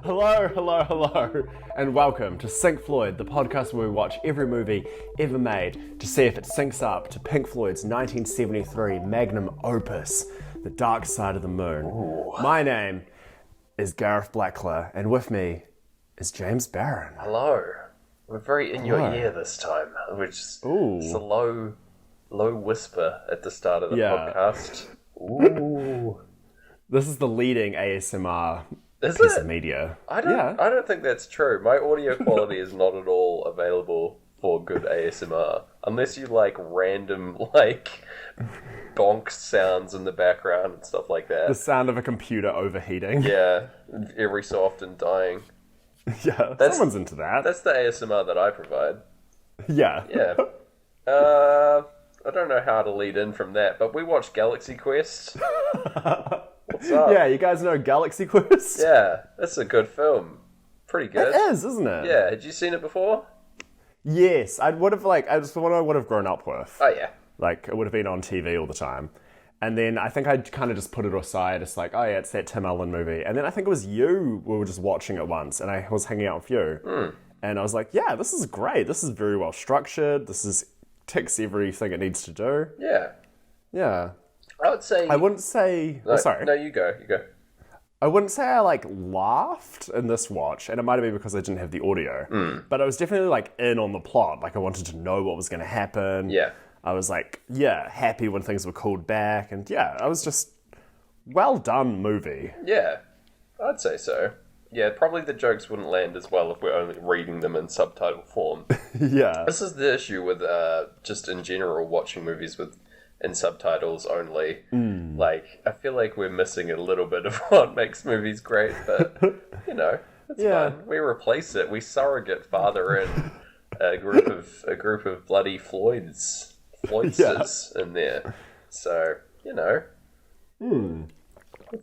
Hello, and welcome to Pink Floyd, the podcast where we watch every movie ever made to see if it syncs up to Pink Floyd's 1973 magnum opus, The Dark Side of the Moon. Ooh. My name is Gareth Blackler, and with me is James Barron. Hello. We're very in your ear this time, which is a low whisper at the start of the podcast. Ooh. This is the leading ASMR piece of media. I don't think that's true. My audio quality is not at all available for good ASMR. Unless you like random bonk sounds in the background and stuff like that. The sound of a computer overheating. Yeah, every so often dying. Yeah, someone's into that. That's the ASMR that I provide. Yeah. Yeah. I don't know how to lead in from that, but we watched Galaxy Quest. What's up? Yeah, you guys know Galaxy Quest? Yeah, that's a good film. Pretty good. It is, isn't it? Yeah, had you seen it before? Yes, it was the one I would have grown up with. Oh, yeah. It would have been on TV all the time. And then I think I kind of just put it aside. It's like, oh yeah, it's that Tim Allen movie. And then I think it was you, we were just watching it once, and I was hanging out with you. And I was like, yeah, this is great. This is very well structured. Ticks everything it needs to do. Yeah. Yeah. I would say... I wouldn't say... No, sorry. No, you go. I wouldn't say I laughed in this watch, and it might have been because I didn't have the audio. But I was definitely in on the plot. I wanted to know what was going to happen. Yeah. I was happy when things were called back, and I was just well done movie. Yeah, I'd say so. Yeah, probably the jokes wouldn't land as well if we're only reading them in subtitle form. Yeah. This is the issue with just in general watching movies in subtitles only. I feel like we're missing a little bit of what makes movies great, but it's fine. We replace it. We surrogate father in a group of bloody Floydsters in there. So,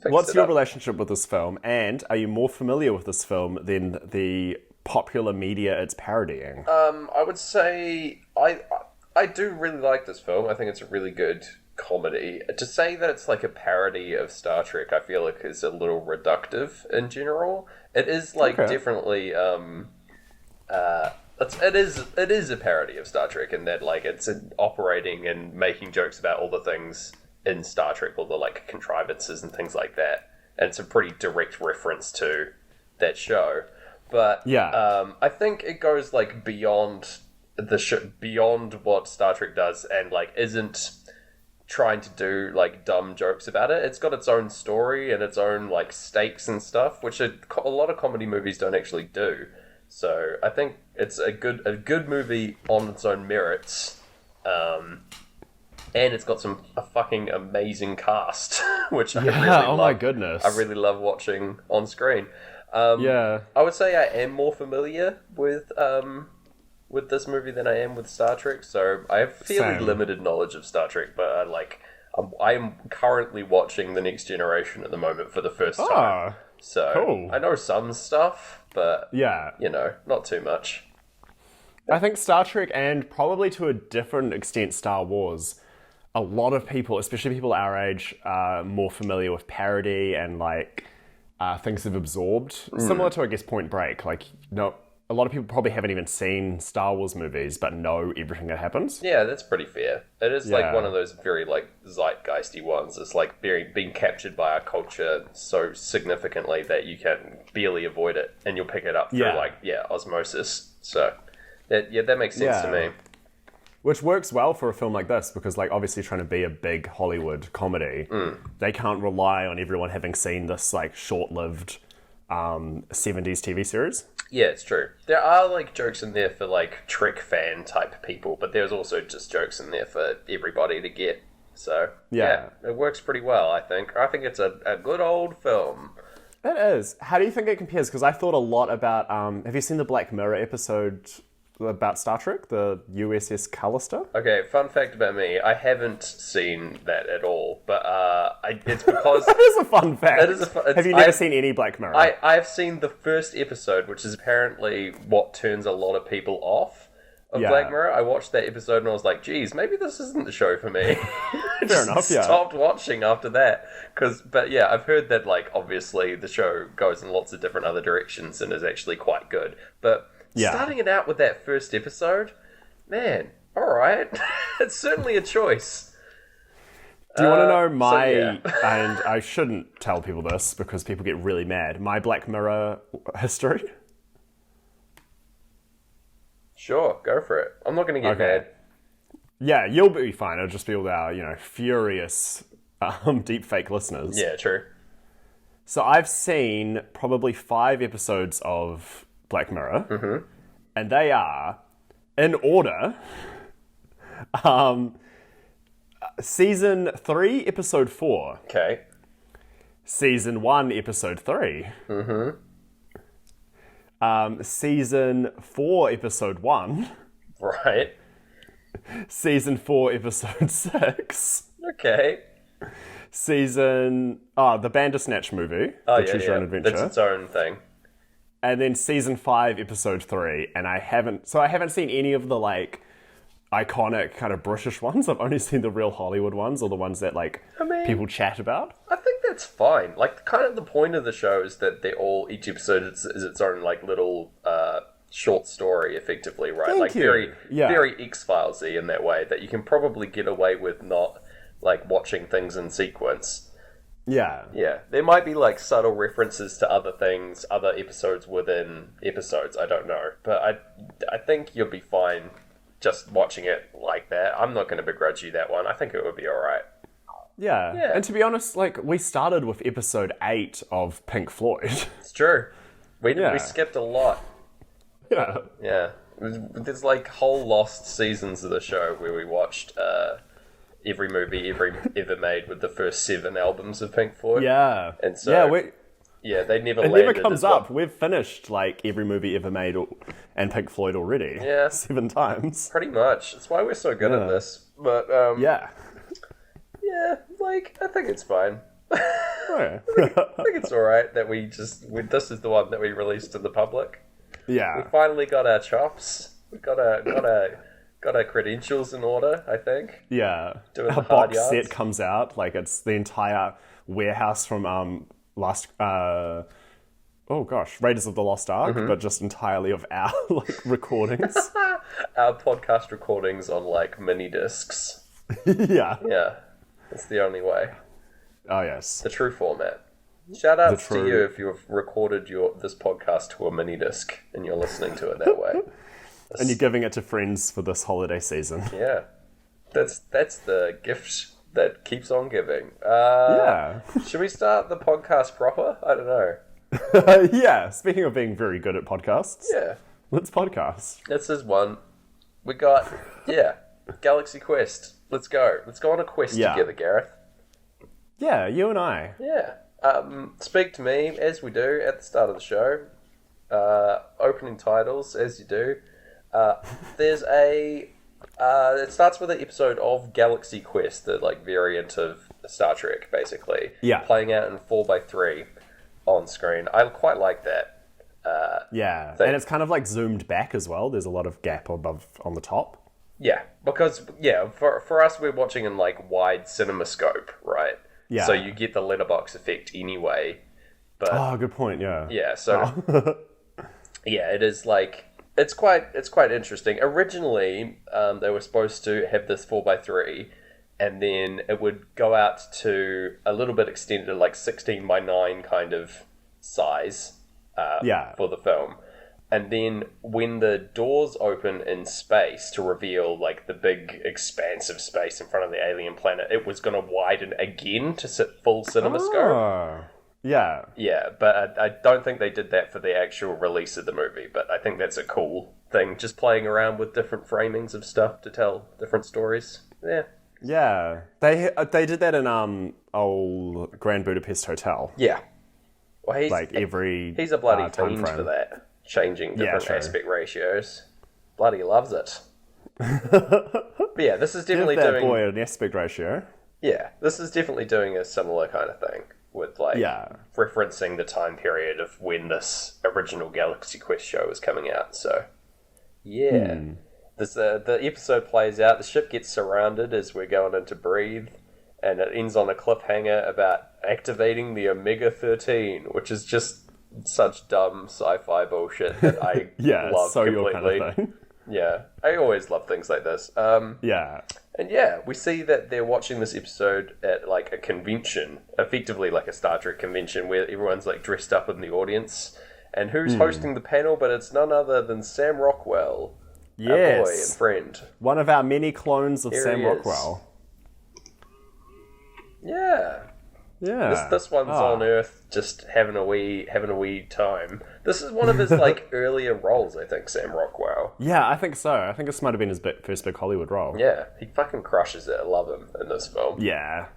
What's your relationship with this film, and are you more familiar with this film than the popular media it's parodying? I would say I do really like this film. I think it's a really good comedy. To say that it's like a parody of Star Trek, I feel like is a little reductive in general. It is definitely it is a parody of Star Trek in that it's operating and making jokes about all the things in Star Trek, all the contrivances and things like that. And it's a pretty direct reference to that show. But I think it goes beyond beyond what Star Trek does and isn't trying to do dumb jokes about it. It's got its own story and its own stakes and stuff, which a lot of comedy movies don't actually do. So I think it's a good movie on its own merits, and it's got a fucking amazing cast, which I really love. My goodness, I really love watching on screen. I would say I am more familiar with this movie than I am with Star Trek. So I have fairly limited knowledge of Star Trek, but I am currently watching The Next Generation at the moment for the first time. So cool. I know some stuff, but not too much. I think Star Trek, and probably to a different extent Star Wars, a lot of people, especially people our age, are more familiar with parody and things they've absorbed. Similar to, I guess, Point Break. A lot of people probably haven't even seen Star Wars movies, but know everything that happens. Yeah, that's pretty fair. It is one of those very zeitgeisty ones. It's being captured by our culture so significantly that you can barely avoid it, and you'll pick it up through osmosis. So that makes sense to me. Which works well for a film like this, because obviously trying to be a big Hollywood comedy, they can't rely on everyone having seen this short-lived 70s TV series. Yeah, it's true. There are jokes in there for Trek fan type people, but there's also just jokes in there for everybody to get. So yeah, it works pretty well. I think it's a good old film. It is. How do you think it compares? Because I thought a lot about. Have you seen the Black Mirror episode about Star Trek, the USS Callister? Okay, fun fact about me, I haven't seen that at all, but it's because... That is a fun fact. Have you never seen any Black Mirror? I've seen the first episode, which is apparently what turns a lot of people off of Black Mirror. I watched that episode and I was like, geez, maybe this isn't the show for me. Fair enough, yeah. Stopped watching after that. But yeah, I've heard that, like, obviously the show goes in lots of different other directions and is actually quite good. But starting it out with that first episode, man, alright. It's certainly a choice. Do you want to know and I shouldn't tell people this because people get really mad, my Black Mirror history? Sure, go for it. I'm not going to get mad. Yeah, you'll be fine. It'll just be all our, furious deepfake listeners. Yeah, true. So I've seen probably 5 episodes of Black Mirror, and they are, in order, Season 3, Episode 4. Okay. Season 1, Episode 3. Season 4, Episode 1. Right. Season 4, Episode 6. Okay. The Bandersnatch movie. The Choose Your Own Adventure. That's its own thing. And then Season 5, Episode 3. And I haven't seen any of the, like, iconic kind of British ones. I've only seen the real Hollywood ones, or the ones that, like, people chat about. I think that's fine. Like, kind of the point of the show is that each episode is its own, like, little short story, effectively, right? Thank you. Very X-Files-y in that way, that you can probably get away with not, like, watching things in sequence. Yeah. Yeah. There might be, like, subtle references to other things, other episodes within episodes, I don't know. But I think you'll be fine just watching it like that. I'm not going to begrudge you that one. I think it would be alright. Yeah. And to be honest, like, we started with episode 8 of Pink Floyd. It's true. We skipped a lot. Yeah. Yeah. There's, like, whole lost seasons of the show where we watched every movie ever made with the first 7 albums of Pink Floyd. Yeah. And so... they never landed. It never comes up. We've finished, like, every movie ever made and Pink Floyd already. Yeah. 7 times. Pretty much. That's why we're so good at this. But, yeah, like, I think it's fine. Oh, I think it's alright that this is the one that we released to the public. yeah. We finally got our chops. We got our credentials in order, I think. Yeah. Doing Our the hard box yards. set comes out. Like, it's the entire warehouse from Raiders of the Lost Ark, but just entirely of our, like, recordings. Our podcast recordings on, like, mini discs. Yeah. Yeah. That's the only way. Oh, yes. The true format. Shout outs to you if you've recorded this podcast to a mini disc and you're listening to it that way. And you're giving it to friends for this holiday season. Yeah. That's the gift that keeps on giving. Yeah. Should we start the podcast proper? I don't know. Yeah. Speaking of being very good at podcasts. Yeah. Let's podcast. This is one. We got, Galaxy Quest. Let's go. Let's go on a quest together, Gareth. Yeah, you and I. Yeah. Speak to me, as we do at the start of the show. Opening titles, as you do. There's it starts with an episode of Galaxy Quest, the, like, variant of Star Trek, basically. Yeah. Playing out in 4:3 on screen. I quite like that. Yeah. And it's kind of, like, zoomed back as well. There's a lot of gap above on the top. Yeah, because, for us, we're watching in, like, wide cinema scope, right? Yeah. So you get the letterbox effect anyway. But good point, yeah. yeah, so yeah, it is, like, it's quite interesting. Originally, they were supposed to have this 4:3, and then it would go out to a little bit extended, like 16:9 kind of size for the film. And then when the doors open in space to reveal, like, the big expanse of space in front of the alien planet, it was going to widen again to sit full CinemaScope. Yeah. Yeah, but I don't think they did that for the actual release of the movie, but I think that's a cool thing, just playing around with different framings of stuff to tell different stories. Yeah. Yeah. They did that in old Grand Budapest Hotel. Yeah. Well, he's a bloody fiend for that. Changing different aspect ratios. Bloody loves it. But yeah, this is definitely Give that boy an aspect ratio. Yeah, this is definitely doing a similar kind of thing with, like, referencing the time period of when this original Galaxy Quest show was coming out. So, yeah. The episode plays out. The ship gets surrounded as we're going into breathe. and it ends on a cliffhanger about activating the Omega-13, which is just such dumb sci-fi bullshit that I love so completely. your kind of thing. Yeah, I always love things like this. Yeah. And yeah, we see that they're watching this episode at like a convention, effectively like a Star Trek convention, where everyone's like dressed up in the audience. And who's hosting the panel? But it's none other than Sam Rockwell, our boy and friend. One of our many clones of Here Sam he is. Rockwell. Yeah. Yeah. This one's on Earth, just having a wee time. This is one of his like earlier roles, I think. Sam Rockwell. Yeah, I think so. I think this might have been his first big Hollywood role. Yeah, he fucking crushes it. I love him in this film. Yeah.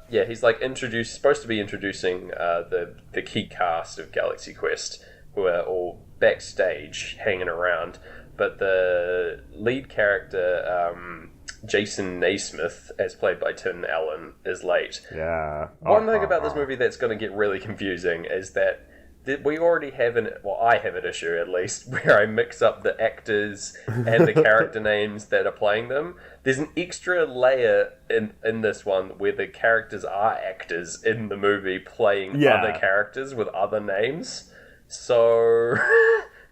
He's like supposed to be introducing the key cast of Galaxy Quest, who are all backstage hanging around. But the lead character, Jason Naismith, as played by Tim Allen, is late. Yeah. One thing about this movie that's going to get really confusing is that we already have I have an issue at least, where I mix up the actors and the character names that are playing them. There's an extra layer in this one where the characters are actors in the movie playing other characters with other names. So...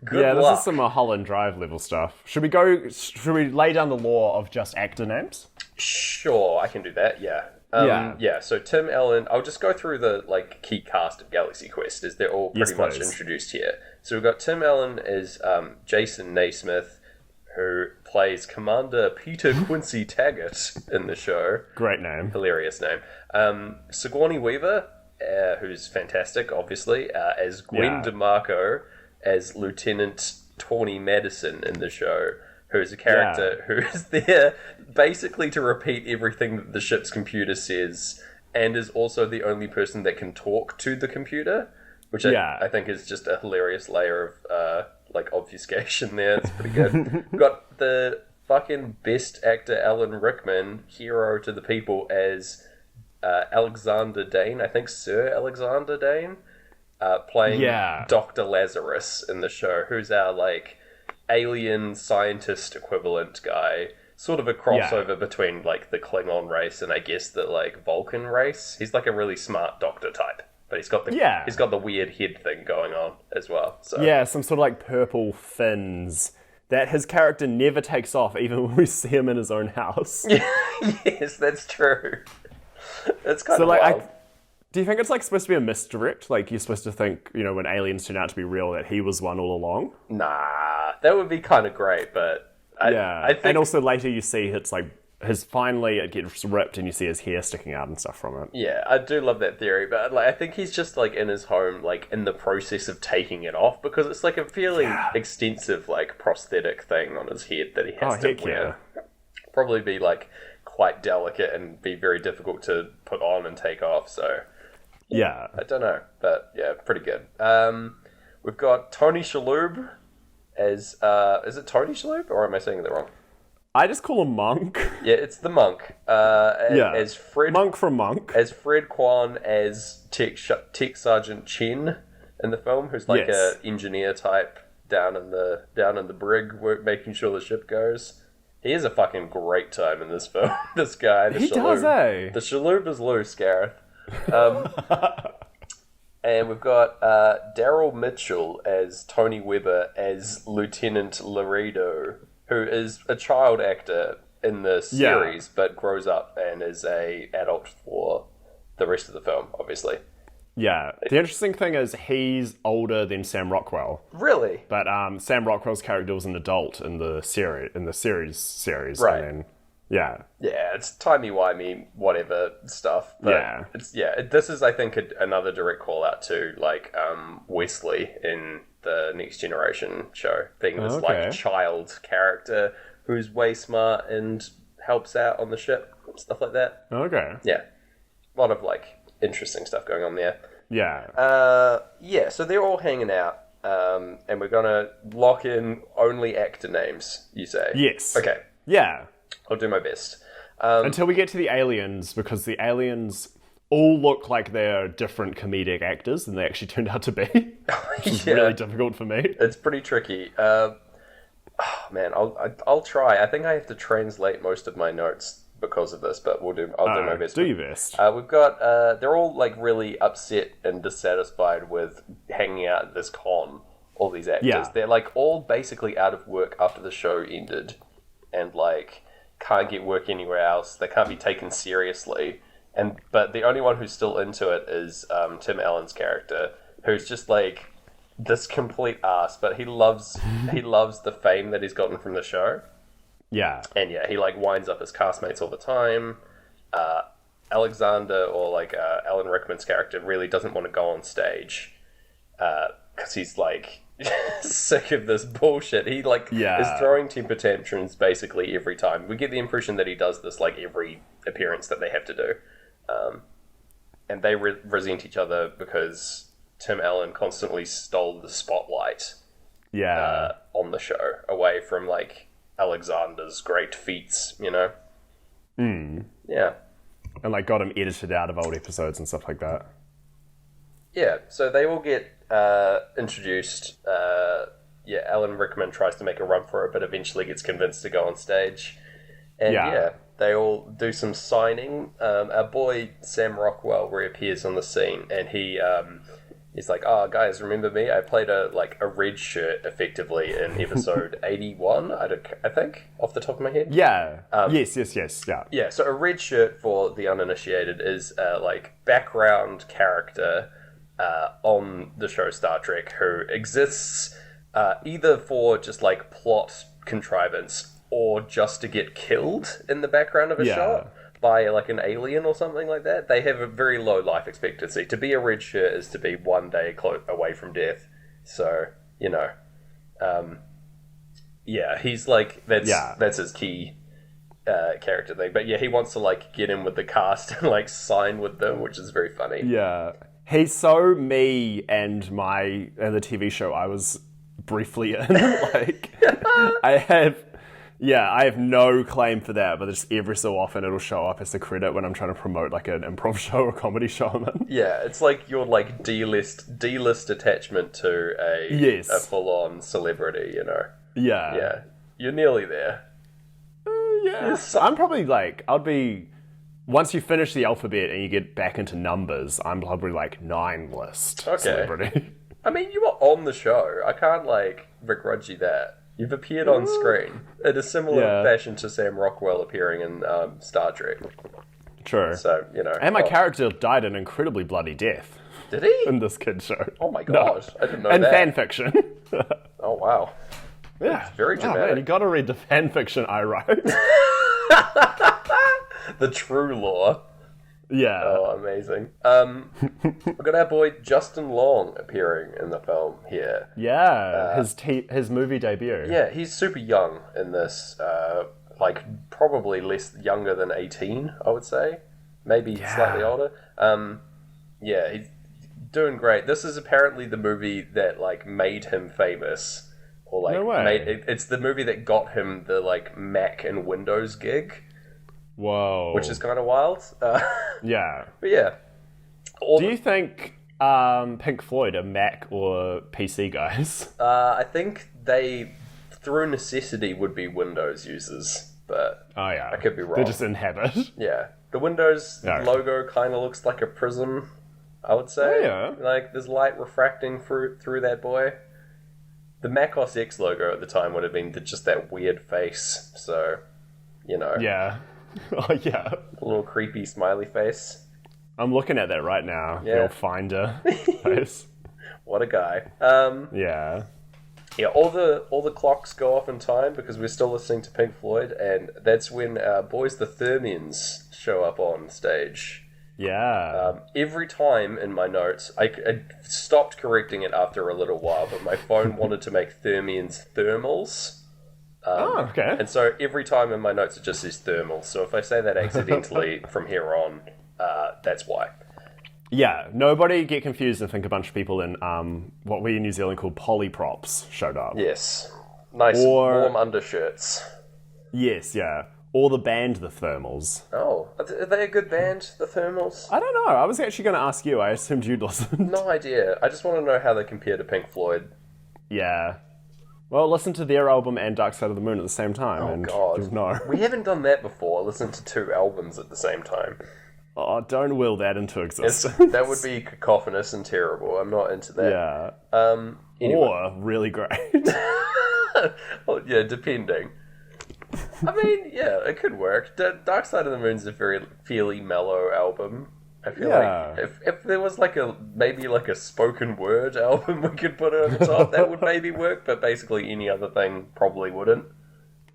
Good luck. This is some Mulholland Drive level stuff. Should we lay down the law of just actor names? Sure, I can do that, yeah. So Tim Allen, I'll just go through the like key cast of Galaxy Quest, as they're all pretty much introduced here. So we've got Tim Allen as Jason Naismith, who plays Commander Peter Quincy Taggart in the show. Great name. Hilarious name. Sigourney Weaver, who's fantastic, obviously, as Gwen DeMarco, as Lieutenant Tawny Madison in the show, who's a character who is there basically to repeat everything that the ship's computer says, and is also the only person that can talk to the computer, which I think is just a hilarious layer of like obfuscation there. It's pretty good. We've got the fucking best actor Alan Rickman, hero to the people, as Alexander Dane, I think Sir Alexander Dane, playing Dr. Lazarus in the show, who's our like alien scientist equivalent guy, sort of a crossover between like the Klingon race and I guess the like Vulcan race. He's like a really smart doctor type, but he's got the weird head thing going on as well. So some sort of like purple fins that his character never takes off, even when we see him in his own house. Yes, that's true. That's kind of like wild. Do you think it's like supposed to be a misdirect? Like you're supposed to think, when aliens turn out to be real, that he was one all along? Nah, that would be kind of great, but I think... And also later you see it's like it gets ripped and you see his hair sticking out and stuff from it. Yeah, I do love that theory, but like I think he's just like in his home, like in the process of taking it off, because it's like a fairly extensive like prosthetic thing on his head that he has to wear. Probably be like quite delicate and be very difficult to put on and take off, so... Yeah. I don't know, but yeah, pretty good. We've got Tony Shalhoub as... is it Tony Shalhoub, or am I saying that wrong? I just call him Monk. Yeah, it's the Monk. As Fred... Monk from Monk. As Fred Kwan as Tech Sergeant Chen in the film, who's like a engineer type down in the brig, making sure the ship goes. He is a fucking great time in this film. This guy, the Shalhoub. The Shalhoub is loose, Gareth. And we've got Daryl Mitchell as Tony Weber as Lieutenant Laredo, who is a child actor in the series, but grows up and is a adult for the rest of the film, obviously. Yeah. The interesting thing is he's older than Sam Rockwell. Really? But Sam Rockwell's character was an adult in the series. Right. And then, yeah, it's timey-wimey, whatever stuff. But this is, I think, another direct call-out to, like, Wesley in the Next Generation show, being this, like, child character who's way smart and helps out on the ship, stuff like that. Okay. Yeah. A lot of, like, interesting stuff going on there. Yeah. So they're all hanging out, and we're going to lock in only actor names, you say? Yes. Okay. Yeah. I'll do my best. Until we get to the aliens, because the aliens all look like they're different comedic actors than they actually turned out to be. Which is really difficult for me. It's pretty tricky. Man, I'll try. I think I have to translate most of my notes because of this, but I'll do my best. Do your best. We've got they're all like really upset and dissatisfied with hanging out at this con. All these actors, they're like all basically out of work after the show ended, and like can't get work anywhere else. They can't be taken seriously, but the only one who's still into it is Tim Allen's character, who's just like this complete ass, but he loves the fame that he's gotten from the show. Yeah. And he like winds up his castmates all the time. Alexander, or like Alan Rickman's character, really doesn't want to go on stage because he's like sick of this bullshit. He is throwing temper tantrums basically every time. We get the impression that he does this like every appearance that they have to do. And they resent each other because Tim Allen constantly stole the spotlight on the show away from like Alexander's great feats, you know? Yeah. And like got him edited out of old episodes and stuff like that. Yeah, so they all get introduced. Alan Rickman tries to make a run for it, but eventually gets convinced to go on stage. And they all do some signing. Our boy Sam Rockwell reappears on the scene, and he's like, "Oh, guys, remember me? I played a red shirt effectively in episode 81, I think, off the top of my head." Yeah. Yes. Yeah. Yeah. So a red shirt, for the uninitiated, is like background character on the show Star Trek who exists either for just like plot contrivance or just to get killed in the background of a shot by like an alien or something like that. They have a very low life expectancy. To be a red shirt is to be one day away from death. So, you know, he's like, that's his key character thing. But he wants to like get in with the cast and like sign with them, which is very funny. Yeah. He's so me and the TV show I was briefly in. Like, I have no claim for that, but just every so often it'll show up as a credit when I'm trying to promote like an improv show or comedy show I'm in. Yeah, it's like your like D-list attachment to a full-on celebrity, you know. Yeah. Yeah. You're nearly there. I'm probably like, once you finish the alphabet and you get back into numbers, I'm probably like 9-list celebrity. I mean, you were on the show. I can't like begrudge you that. You've appeared on screen in a similar fashion to Sam Rockwell appearing in Star Trek. True. So, you know. And my character died an incredibly bloody death. Did he? In this kid's show. Oh my gosh, I didn't know that. And fan fiction. Oh wow. Yeah. It's very dramatic. Oh, man, you gotta read the fan fiction I wrote. The true lore. Yeah. Oh, amazing. We've got our boy Justin Long appearing in the film here. Yeah, his movie debut. Yeah, he's super young in this. Like, probably younger than 18, I would say. Maybe slightly older. He's doing great. This is apparently the movie that, like, made him famous. Or, like, no way. It's the movie that got him the, like, Mac and Windows gig. Whoa. Which is kind of wild. Yeah. But yeah. Do you think Pink Floyd are Mac or PC guys? I think they, through necessity, would be Windows users. But I could be wrong. They're just in habit. Yeah. The Windows logo kind of looks like a prism, I would say. Oh, yeah. Like, there's light refracting through that boy. The Mac OS X logo at the time would have been just that weird face. So, you know. Yeah. Oh, yeah. A little creepy smiley face. I'm looking at that right now. Yeah. The old Finder face. What a guy. Yeah. Yeah, all the clocks go off in time because we're still listening to Pink Floyd, and that's when our boys the Thermians show up on stage. Yeah. Every time in my notes, I stopped correcting it after a little while, but my phone wanted to make Thermians thermals. Okay. And so every time in my notes it just says thermal. So if I say that accidentally from here on, that's why. Yeah, nobody get confused and think a bunch of people in what we in New Zealand call polyprops showed up. Yes. Nice warm undershirts. Yes, yeah. Or the band The Thermals. Oh, are they a good band, The Thermals? I don't know. I was actually going to ask you. I assumed you'd listen. No idea. I just want to know how they compare to Pink Floyd. Yeah. Well, listen to their album and Dark Side of the Moon at the same time, and you'll know. We haven't done that before. Listen to 2 albums at the same time. Oh, don't will that into existence. That would be cacophonous and terrible. I'm not into that. Yeah. Anyway. Or really great. Well, yeah, depending. I mean, yeah, it could work. Dark Side of the Moon's a fairly mellow album. I feel like if there was maybe a spoken word album we could put over the top, that would maybe work, but basically any other thing probably wouldn't.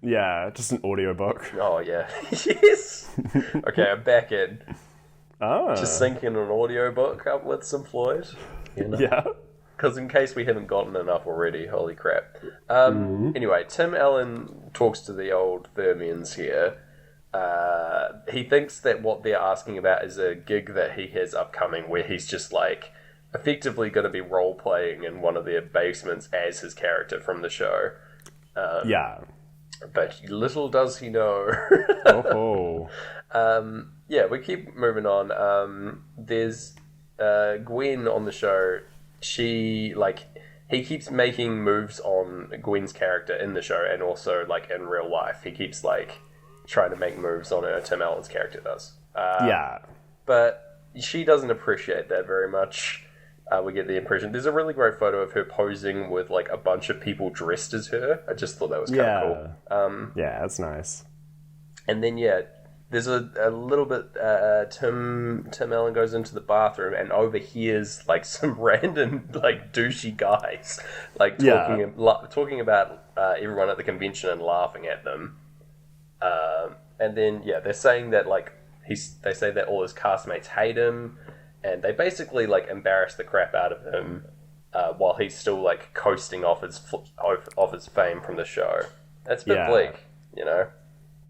Yeah, just an audiobook. Oh, yeah. Yes! Okay, I'm back in. Oh. Just syncing an audiobook up with some Floyd. You know? Yeah. Because in case we haven't gotten enough already, holy crap. Anyway, Tim Allen talks to the old Vermians here. He thinks that what they're asking about is a gig that he has upcoming where he's just effectively going to be role-playing in one of their basements as his character from the show. Yeah. But little does he know. Yeah, we keep moving on. There's Gwen on the show. He keeps making moves on Gwen's character in the show and also in real life. He keeps trying to make moves on her. Tim Allen's character does. Yeah. But she doesn't appreciate that very much. We get the impression. There's a really great photo of her posing with a bunch of people dressed as her. I just thought that was kind of cool. Yeah, that's nice. And then there's a little bit. Tim Allen goes into the bathroom and overhears some random douchey guys talking about everyone at the convention and laughing at them. And then they're saying that they say that all his castmates hate him. And they basically embarrass the crap out of him while he's still coasting off his fame from the show. That's a bit bleak, you know.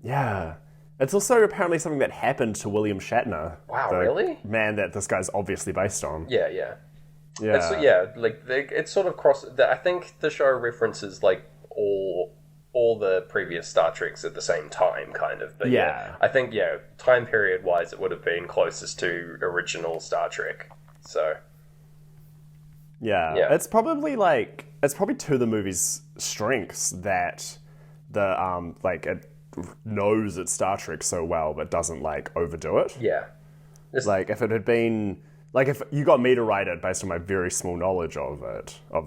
Yeah, it's also apparently something that happened to William Shatner. Wow, really? Man, that this guy's obviously based on. Yeah. It's sort of I think the show references all the previous Star Treks at the same time, kind of. But I think, time period-wise, it would have been closest to original Star Trek. So, yeah. It's probably to the movie's strengths that the it knows it's Star Trek so well, but doesn't overdo it. Yeah. If it had been if you got me to write it based on my very small knowledge of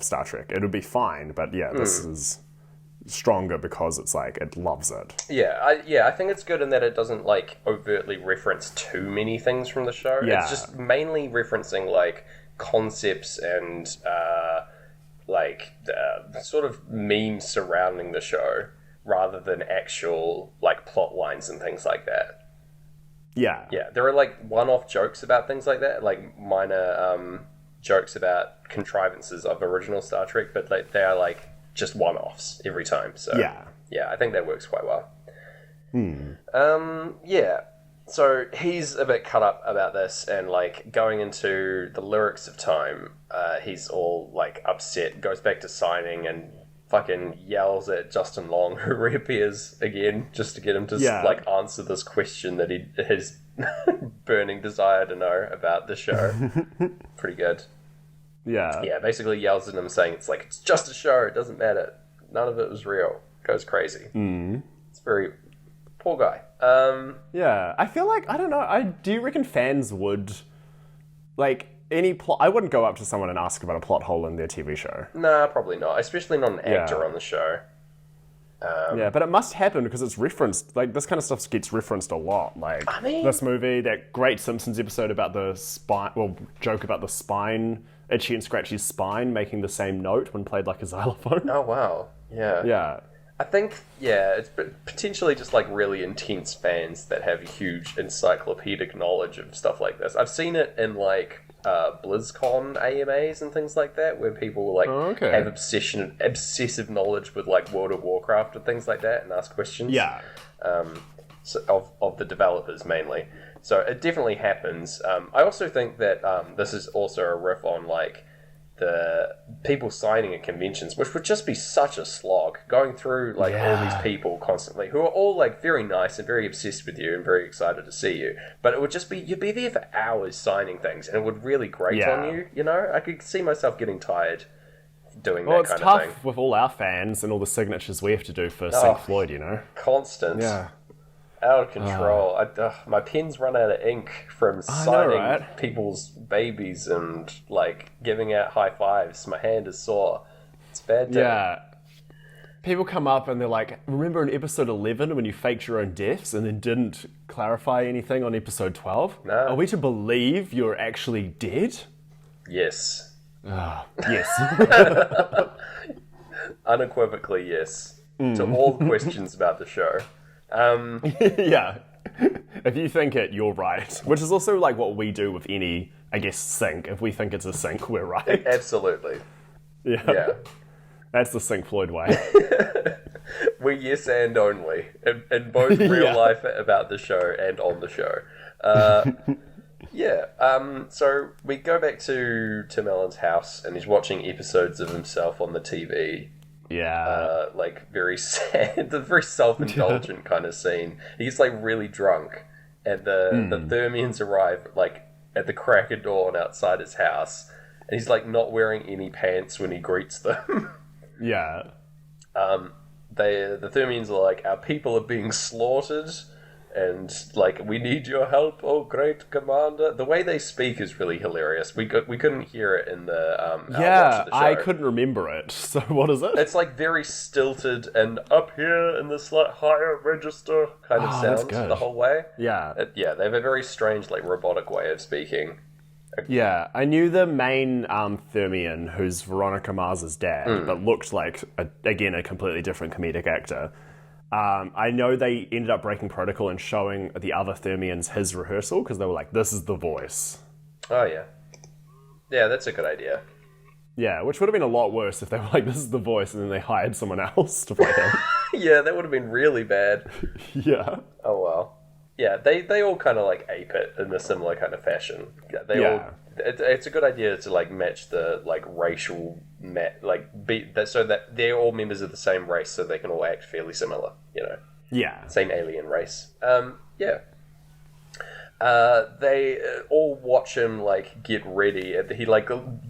Star Trek, it would be fine. But this is stronger because it's it loves it. I think it's good in that it doesn't overtly reference too many things from the show. It's just mainly referencing concepts and sort of memes surrounding the show rather than actual plot lines and things like that. Yeah, there are one-off jokes about things like that, minor jokes about contrivances of original Star Trek, but they are just one-offs every time. So I think that works quite well. So he's a bit cut up about this and going into the lyrics of Time. He's all upset, goes back to signing and fucking yells at Justin Long, who reappears again just to get him to answer this question that his burning desire to know about the show. Pretty good. Yeah, basically yells at him saying it's just a show, it doesn't matter. None of it was real. Goes crazy. It's very... Poor guy. I feel I don't know, do you reckon fans would... any plot... I wouldn't go up to someone and ask about a plot hole in their TV show. Nah, probably not. Especially not an actor on the show. But it must happen because it's referenced. This kind of stuff gets referenced a lot. This movie, that great Simpsons episode about the spine... Well, joke about the spine... Itchy and Scratchy's spine making the same note when played like a xylophone. Oh, wow. Yeah. I think, it's potentially just really intense fans that have huge encyclopedic knowledge of stuff like this. I've seen it in BlizzCon AMAs and things like that, where people have obsessive knowledge with World of Warcraft and things like that and ask questions. Yeah. Of the developers mainly. So it definitely happens. I also think that this is also a riff on the people signing at conventions, which would just be such a slog, going through all these people constantly who are all very nice and very obsessed with you and very excited to see you. But it would just be, you'd be there for hours signing things and it would really grate on you, you know? I could see myself getting tired doing Well, that it's kind tough of thing. with all our fans and all the signatures we have to do for Pink Floyd, you know? Constant. Yeah. Out of control. My pen's run out of ink from signing right? people's babies and, like, giving out high fives. My hand is sore. It's a bad day. Yeah. People come up and they're like, remember in episode 11 when you faked your own deaths and then didn't clarify anything on episode 12? No. Are we to believe you're actually dead? Yes. Yes. Unequivocally, yes. To all questions about the show. Yeah. If you think it, you're right. Which is also like what we do with any, I guess, sync. If we think it's a sync, we're right. Absolutely. Yeah. That's the Pink Floyd way. We're yes and only. In both real life about the show and on the show. So we go back to Tim Allen's house and he's watching episodes of himself on the TV. Yeah. Like very sad, the very self-indulgent kind of scene. He gets like really drunk, and the Thermians arrive like at the crack of dawn outside his house, and he's like not wearing any pants when he greets them. Yeah. The Thermians are like, our people are being slaughtered, and like we need your help, oh great commander. The way they speak is really hilarious. We couldn't hear it in the watch Yeah, of the show. I couldn't remember it. So what is it? It's like very stilted and up here in this like higher register kind of that's sound good. the whole way. Yeah. They have a very strange like robotic way of speaking. Yeah, I knew the main Thermian, who's Veronica Mars's dad, but looked like, again, a completely different comedic actor. I know they ended up breaking protocol and showing the other Thermians his rehearsal, because they were like, this is the voice. Oh, yeah. Yeah, that's a good idea. Yeah, which would have been a lot worse if they were like, this is the voice, and then they hired someone else to play him. Yeah, that would have been really bad. Yeah. Oh, well. Yeah, they all kind of like ape it in a similar kind of fashion. It's a good idea to like match the like racial so that they're all members of the same race, so they can all act fairly similar. You know. Yeah. Same alien race. They all watch him like get ready.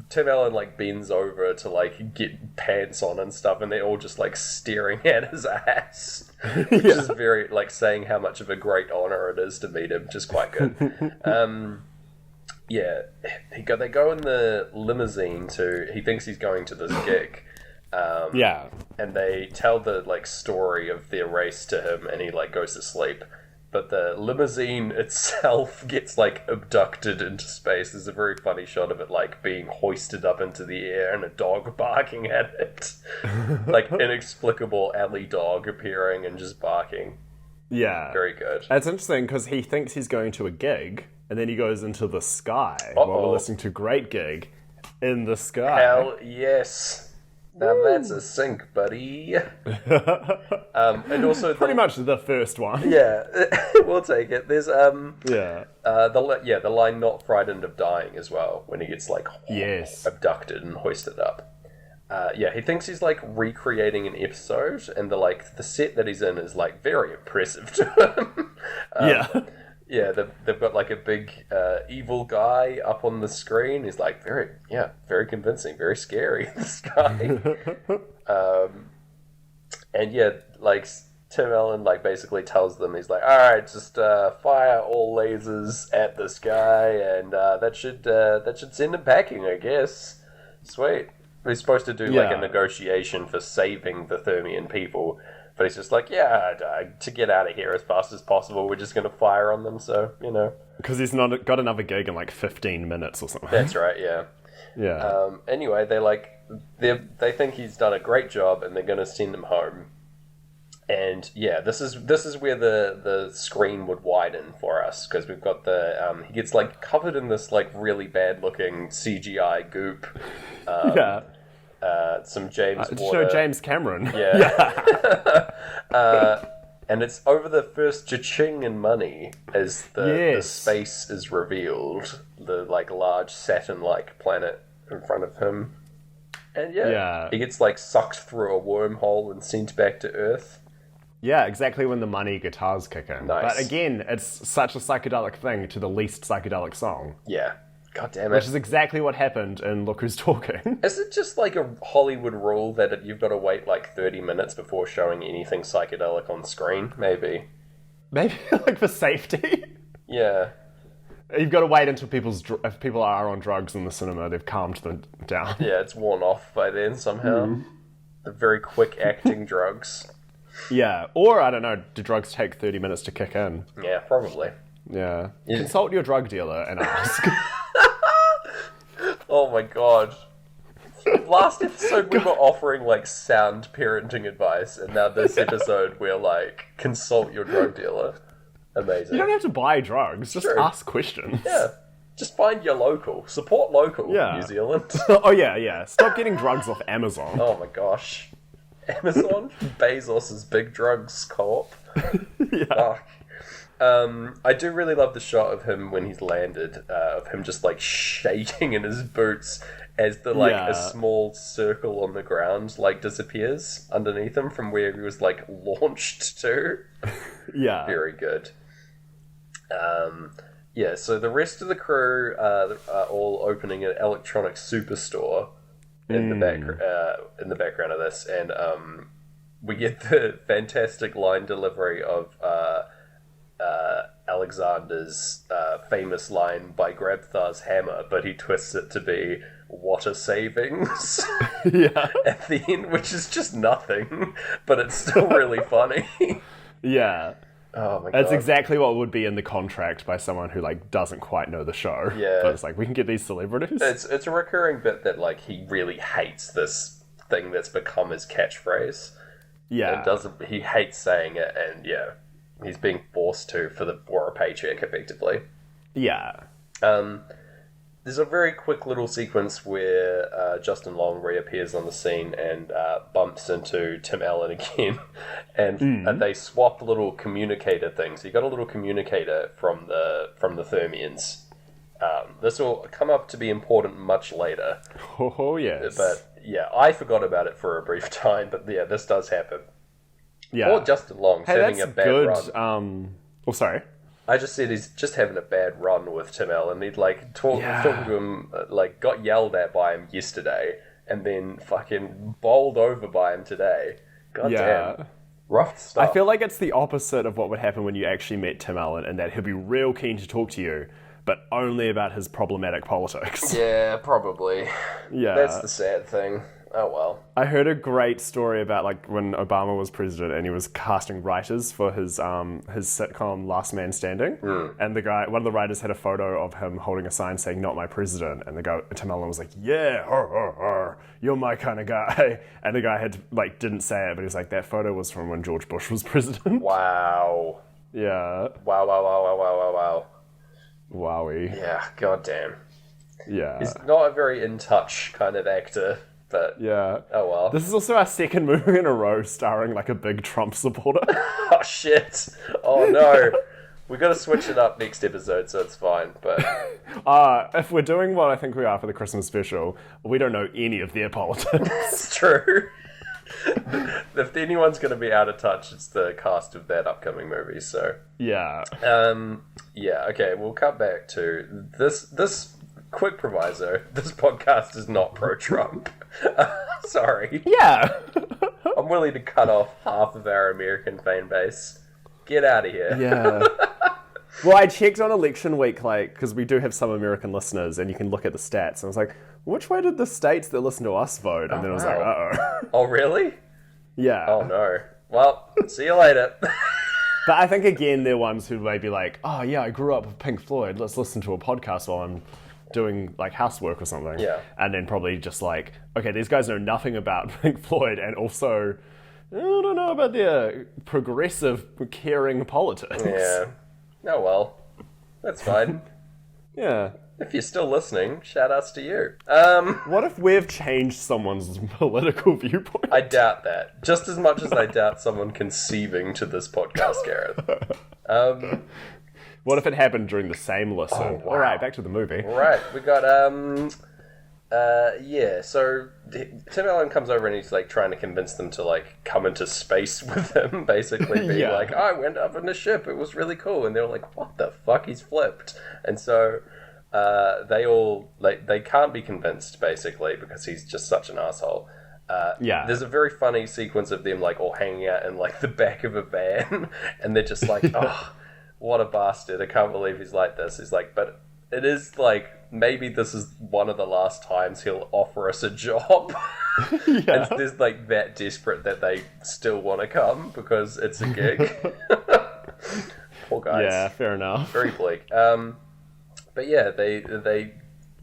Tim Allen like bends over to like get pants on and stuff, and they're all just like staring at his ass, which is very like saying how much of a great honor it is to meet him. Just quite good. They go in the limousine he thinks he's going to this gig. And they tell the like story of their race to him, and he like goes to sleep. But the limousine itself gets like abducted into space. There's a very funny shot of it like being hoisted up into the air and a dog barking at it. Like inexplicable alley dog appearing and just barking. Yeah. Very good. That's interesting because he thinks he's going to a gig and then he goes into the sky while we're listening to Great Gig in the sky. Hell yes. Now that's a sync, buddy. And also pretty much the first one. Yeah, we'll take it. There's Yeah. the line "not frightened of dying" as well when he gets like abducted and hoisted up. He thinks he's like recreating an episode, and the set that he's in is like very impressive to him. They've got like a big evil guy up on the screen. He's like very convincing, very scary. This guy, Tim Allen like basically tells them, he's like, all right, just fire all lasers at this guy, and that should send him packing, I guess. Sweet. He's supposed to do like a negotiation for saving the Thermian people. But he's just like, to get out of here as fast as possible, we're just going to fire on them, so, you know. Because he's not got another gig in like 15 minutes or something. That's right, yeah. Yeah. Anyway, they think he's done a great job, and they're going to send him home. And, this is where the screen would widen for us, because we've got he gets, like, covered in this, like, really bad-looking CGI goop. Some James water. Show James Cameron. And it's over the first cha-ching in money as the space is revealed. The like large Saturn-like planet in front of him. And he gets like sucked through a wormhole and sent back to Earth. Yeah, exactly when the money guitars kick in. Nice. But again, it's such a psychedelic thing to the least psychedelic song. Yeah. God damn Which it. is exactly what happened in Look Who's Talking. Is it just like a Hollywood rule that you've got to wait like 30 minutes before showing anything psychedelic on screen? Maybe. Maybe like for safety. Yeah. You've got to wait until if people are on drugs in the cinema, they've calmed them down. Yeah, it's worn off by then somehow. The very quick acting drugs. Yeah, or I don't know, do drugs take 30 minutes to kick in? Yeah, probably. Yeah. Consult your drug dealer and ask. Oh my god. Last episode we were offering like sound parenting advice, and now this episode we're like, consult your drug dealer. Amazing. You don't have to buy drugs, just True. ask questions. Yeah. Just find your local. Support local, Yeah. New Zealand. Oh yeah. Stop getting drugs off Amazon. Oh my gosh. Amazon? Bezos's big drugs co-op. Yeah. Fuck. I do really love the shot of him when he's landed, of him just like shaking in his boots as the like Yeah. a small circle on the ground like disappears underneath him from where he was like launched to. Yeah. Very good. Yeah, so the rest of the crew are all opening an electronics superstore in the background of this, and we get the fantastic line delivery of Alexander's famous line by Grabthar's hammer, but he twists it to be water savings Yeah. at the end, which is just nothing, but it's still really funny. Yeah. Oh my god. That's exactly what would be in the contract by someone who like doesn't quite know the show. Yeah. But it's like, we can get these celebrities. It's a recurring bit that like he really hates this thing that's become his catchphrase. Yeah. And he hates saying it, and yeah, he's being forced to for a paycheck effectively. Yeah. There's a very quick little sequence where Justin Long reappears on the scene and bumps into Tim Allen again, and they swap little communicator things. You got a little communicator from the Thermians. This will come up to be important much later. Oh, yes. But yeah, I forgot about it for a brief time. But yeah, this does happen. yeah. Or Justin Long's Hey, having that's a bad good. run. Oh, sorry. I just said he's just having a bad run with Tim Allen. He'd like talking to him, like got yelled at by him yesterday, and then fucking bowled over by him today. God damn, rough stuff. I feel like it's the opposite of what would happen when you actually met Tim Allen, and that he'll be real keen to talk to you, but only about his problematic politics. Yeah, probably. Yeah. That's the sad thing. Oh well. I heard a great story about like when Obama was president and he was casting writers for his sitcom Last Man Standing, and one of the writers had a photo of him holding a sign saying "Not my president," and Tim Allen was like, "Yeah, you're my kind of guy," and the guy didn't say it, but he was like, "That photo was from when George Bush was president." Wow. Yeah. Wow. Wowie. Yeah. God damn. Yeah. He's not a very in touch kind of actor, but Yeah. oh well. This is also our second movie in a row starring like a big Trump supporter. Oh shit. Oh no. We got to switch it up next episode, so it's fine. But If we're doing what I think we are for the Christmas special, we don't know any of their politics. it's true. If anyone's going to be out of touch, it's the cast of that upcoming movie. So Yeah. yeah. Okay, we'll cut back to this quick proviso. This podcast is not pro-Trump. Sorry. Yeah. I'm willing to cut off half of our American fan base. Get out of here. Yeah. Well, I checked on election week, because we do have some American listeners, and you can look at the stats. And I was like, which way did the states that listen to us vote? And then I was like, wow. uh-oh. Oh, really? Yeah. Oh, no. Well, see you later. But I think, again, they're ones who may be like, oh, yeah, I grew up with Pink Floyd. Let's listen to a podcast while I'm doing, housework or something. Yeah. And then probably just like, okay, these guys know nothing about Pink Floyd, and also, I don't know about their progressive, caring politics. Yeah. Oh, well. That's fine. Yeah. If you're still listening, shout outs to you. What if we've changed someone's political viewpoint? I doubt that. Just as much as I doubt someone conceiving to this podcast, Gareth. What if it happened during the same listen? Oh, wow. All right, back to the movie. Right, we got, yeah, so Tim Allen comes over and he's, trying to convince them to, come into space with him, basically being Yeah. like, I went up in a ship, it was really cool, and they were like, what the fuck, he's flipped. And so they can't be convinced basically because he's just such an asshole. Yeah. There's a very funny sequence of them like all hanging out in like the back of a van, and they're just like, oh, what a bastard! I can't believe he's like this. He's like, but it is like maybe this is one of the last times he'll offer us a job. Yeah. And there's like that desperate that they still want to come because it's a gig. Poor guys. Yeah, fair enough. Very bleak. But yeah, they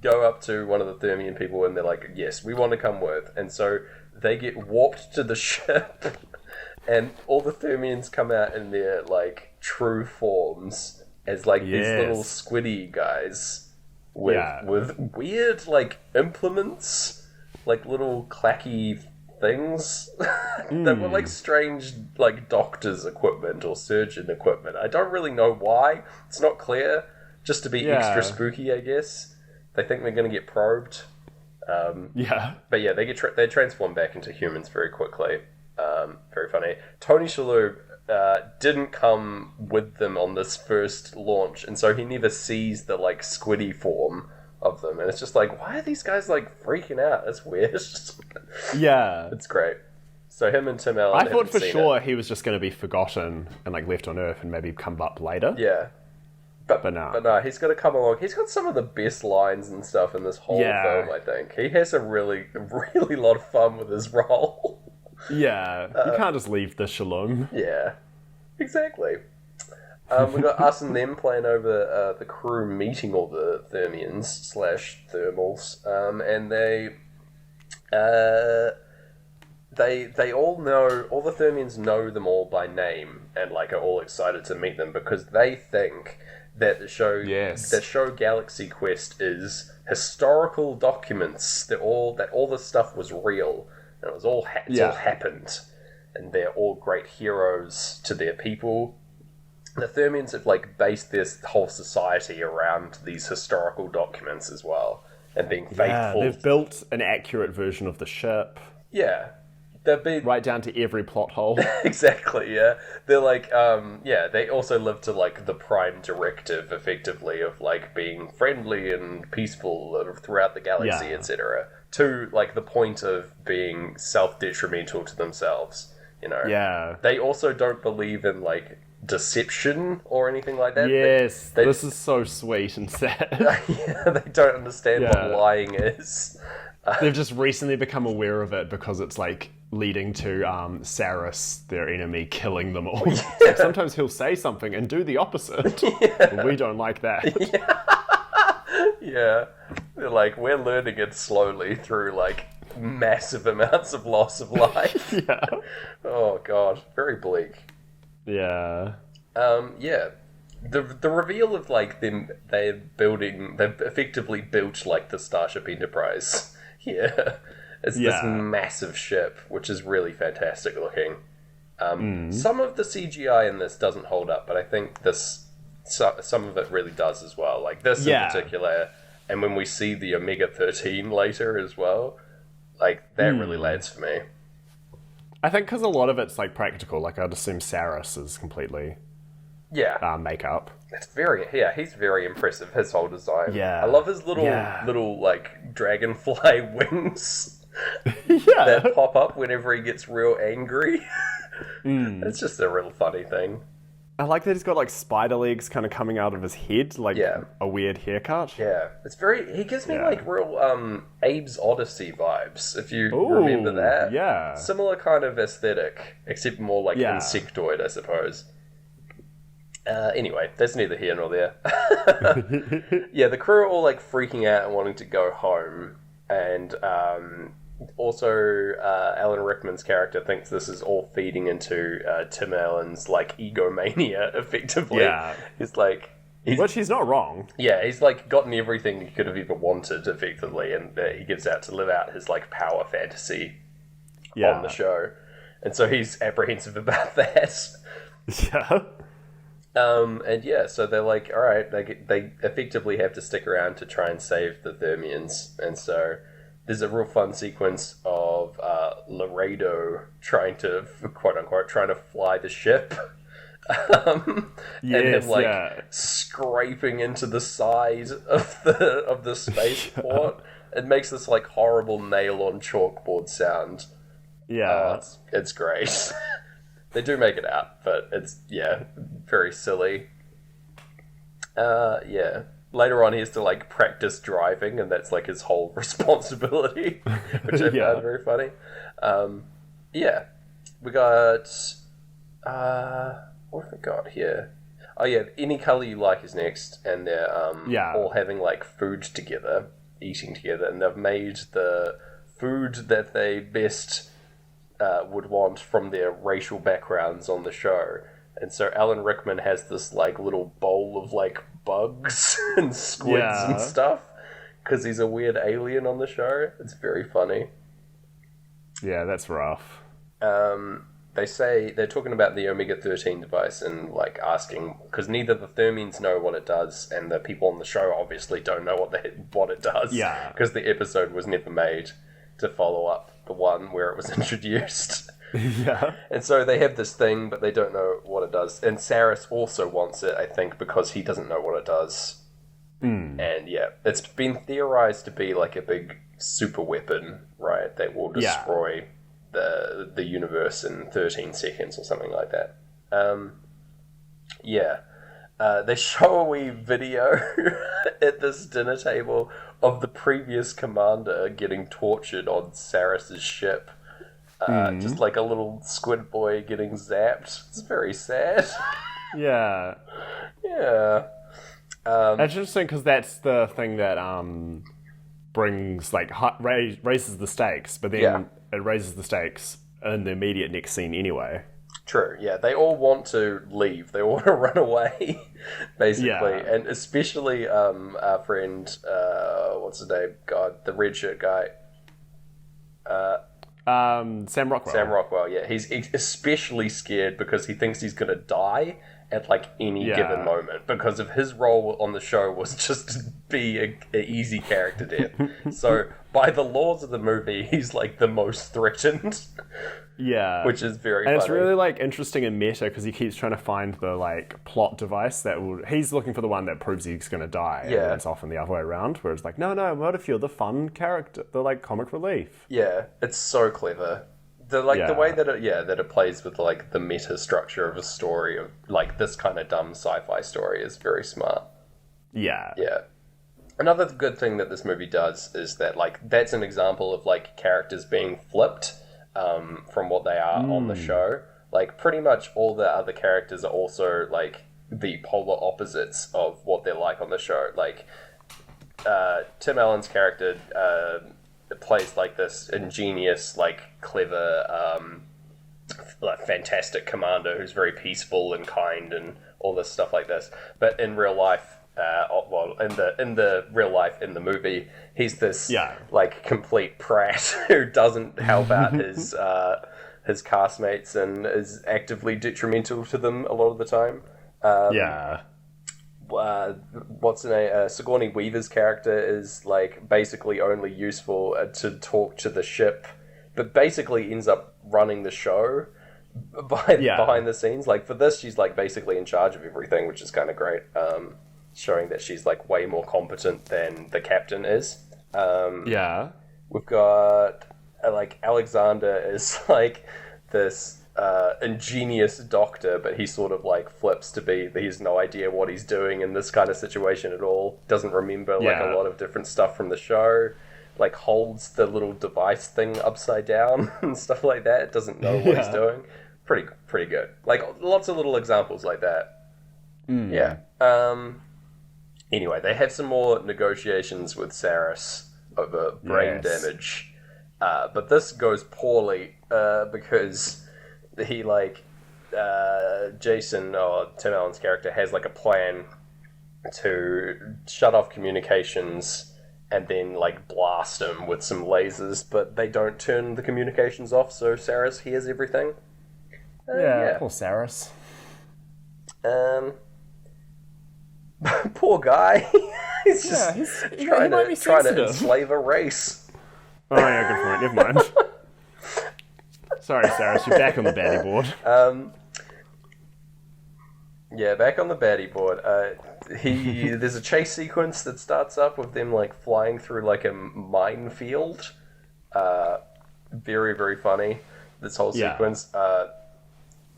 go up to one of the Thermian people and they're like, yes, we want to come with. And so they get warped to the ship and all the Thermians come out in their like true forms as like these little squiddy guys with weird like implements, like little clacky things that were like strange like doctor's equipment or surgeon equipment. I don't really know why. It's not clear. Just to be extra spooky, I guess. They think they're going to get probed. But yeah, they transform back into humans very quickly. Very funny. Tony Shalhoub didn't come with them on this first launch, and so he never sees the like squiddy form of them, and it's just like, why are these guys like freaking out? That's weird. Yeah. It's great. So him and Tim Allen. I thought for sure he was just going to be forgotten and like left on Earth and maybe come up later. Yeah. But no, he's got to come along. He's got some of the best lines and stuff in this whole film, I think. He has a really lot of fun with his role. Yeah, you can't just leave the shalom. Yeah, exactly. We've got us and them playing over the crew meeting all the Thermians/thermals, and they all know, all the Thermians know them all by name and like are all excited to meet them because they think that the show Galaxy Quest is historical documents that all this stuff was real and it was all all happened, and they're all great heroes to their people. The Thermians have like based their whole society around these historical documents as well, and being faithful. Yeah, they've built an accurate version of the ship. Yeah. Right down to every plot hole. Exactly, yeah. They're like, they also live to like the prime directive, effectively, of like being friendly and peaceful throughout the galaxy, etc. To like the point of being self-detrimental to themselves, you know. Yeah. They also don't believe in like deception or anything like that. Yes, this is so sweet and sad. Yeah, they don't understand what lying is. They've just recently become aware of it because it's like leading to Saris, their enemy, killing them all. Yeah. So sometimes he'll say something and do the opposite. Yeah. We don't like that. Yeah. They're like, we're learning it slowly through like massive amounts of loss of life. Yeah. Oh god, very bleak. Yeah. The reveal of like they've effectively built like the Starship Enterprise. Yeah. It's this massive ship, which is really fantastic looking. Some of the CGI in this doesn't hold up, but I think some of it really does as well. Like this in particular, and when we see the Omega-13 later as well, like that really lands for me. I think because a lot of it's like practical. Like I'd assume Saris is completely makeup. It's he's very impressive. His whole design. Yeah, I love his little like dragonfly wings. That pop up whenever he gets real angry. It's just a real funny thing. I like that he's got like spider legs kind of coming out of his head, like a weird haircut. Yeah, he gives me like real Abe's Odyssey vibes, if you remember that. Yeah. Similar kind of aesthetic, except more like insectoid, I suppose. Anyway, that's neither here nor there. Yeah, the crew are all like freaking out and wanting to go home, and also Alan Rickman's character thinks this is all feeding into Tim Allen's like egomania, effectively. Yeah. Which he's not wrong. Yeah, he's like gotten everything he could have ever wanted, effectively, and he gives out to live out his like power fantasy on the show. And so he's apprehensive about that. Yeah. So they're like, all right, they effectively have to stick around to try and save the Thermians, and so there's a real fun sequence of Laredo trying to, quote unquote, trying to fly the ship And him like yeah. scraping into the side of the spaceport. It makes this like horrible nail on chalkboard sound. Yeah. It's great. They do make it out, but it's very silly. Yeah. Later on, he has to like practice driving, and that's like his whole responsibility, which I found very funny. Yeah, we got what have we got here? Oh yeah, Any Color You Like is next, and they're all having like food together, eating together, and they've made the food that they best would want from their racial backgrounds on the show. And so Alan Rickman has this like little bowl of like bugs and squids and stuff because he's a weird alien on the show. It's very funny. Yeah, that's rough. They say they're talking about the Omega-13 device and like asking because neither the Thermians know what it does and the people on the show obviously don't know what it does. Yeah, because the episode was never made to follow up the one where it was introduced. Yeah. And so they have this thing, but they don't know what it does. And Saris also wants it, I think, because he doesn't know what it does. And yeah, it's been theorized to be like a big super weapon, right? That will destroy the universe in 13 seconds or something like that. They show a wee video at this dinner table of the previous commander getting tortured on Saris's ship. Just like a little squid boy getting zapped. It's very sad. Yeah. Yeah. It's interesting because that's the thing that brings like raises the stakes, but then it raises the stakes in the immediate next scene anyway. True. Yeah, they all want to leave. They all want to run away, basically, and especially our friend, what's his name? God, the red shirt guy. Sam Rockwell. Sam Rockwell, yeah. He's especially scared because he thinks he's going to die at like any given moment because of his role on the show was just to be an easy character death. So by the laws of the movie, he's like the most threatened. Yeah. Which is very funny. And it's really like interesting in meta because he keeps trying to find the like plot device that will... He's looking for the one that proves he's going to die. Yeah. And it's often the other way around where it's like, no, what if you're the fun character, the like comic relief? Yeah, it's so clever. The way that it plays with like the meta structure of a story of like this kind of dumb sci-fi story is very smart. Yeah. Yeah. Another good thing that this movie does is that like that's an example of like characters being flipped from what they are on the show. Like pretty much all the other characters are also like the polar opposites of what they're like on the show. Like Tim Allen's character plays like this ingenious, like clever, like fantastic commander who's very peaceful and kind and all this stuff like this. But in real life, in the real life in the movie, he's this like complete prat who doesn't help out his castmates and is actively detrimental to them a lot of the time. What's her name? Sigourney Weaver's character is like basically only useful to talk to the ship, but basically ends up running the show behind the scenes. Like for this, she's like basically in charge of everything, which is kind of great. Showing that she's like way more competent than the captain is. We've got like Alexander is like this ingenious doctor, but he sort of like flips to be he has no idea what he's doing in this kind of situation at all. Doesn't remember like a lot of different stuff from the show. Like holds the little device thing upside down and stuff like that. Doesn't know what he's doing. Pretty good. Like lots of little examples like that. Yeah. Anyway, they have some more negotiations with Saris over brain damage. But this goes poorly because he, like, Jason, or Tim Allen's character, has, like, a plan to shut off communications and then, like, blast him with some lasers, but they don't turn the communications off, so Saris hears everything. Poor Saris. Poor guy. He's just trying to enslave a race. Oh yeah, good point. Never mind. Sorry, Saris, you're back on the baddie board. Yeah, back on the baddie board. There's a chase sequence that starts up with them like flying through like a minefield. Very, very funny. This whole sequence.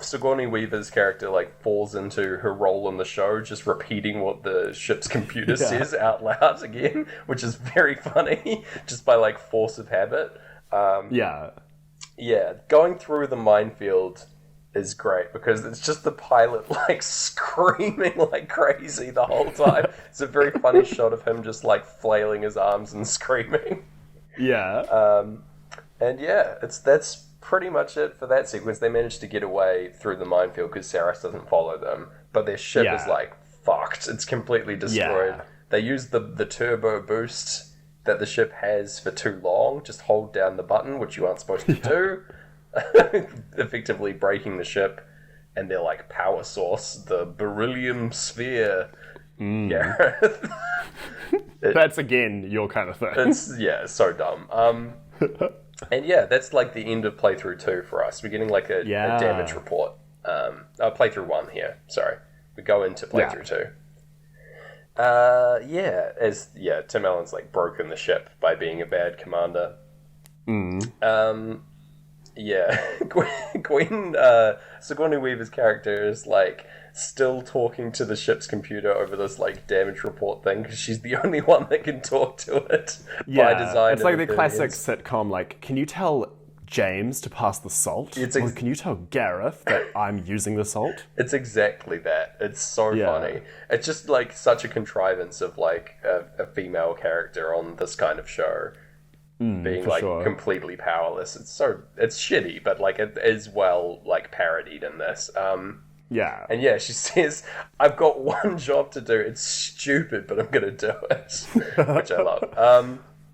Sigourney Weaver's character like falls into her role in the show, just repeating what the ship's computer says out loud again, which is very funny, just by like force of habit. Yeah, going through the minefield is great because it's just the pilot like screaming like crazy the whole time. It's a very funny shot of him just like flailing his arms and screaming. Yeah. And yeah, that's pretty much it for that sequence. They managed to get away through the minefield because Saris doesn't follow them, but their ship is like fucked. It's completely destroyed. Yeah. They use the turbo boost that the ship has for too long. Just hold down the button, which you aren't supposed to do, effectively breaking the ship. And they're like power source, the beryllium sphere. Gareth. That's again your kind of thing. It's so dumb. And yeah, that's like the end of playthrough 2 for us. We're getting like a damage report. Playthrough 1 here. Sorry, we go into playthrough 2. Tim Allen's like broken the ship by being a bad commander. Gwen Sigourney Weaver's character is like still talking to the ship's computer over this like damage report thing because she's the only one that can talk to it by design. It's like the classic sitcom, like, can you tell James to pass the salt? Or can you tell Gareth that I'm using the salt? It's exactly that. It's so funny. It's just like such a contrivance of like a female character on this kind of show. Being like completely powerless. It's shitty, but like it is well like parodied in this. And yeah, she says, I've got one job to do. It's stupid, but I'm gonna do it. Which I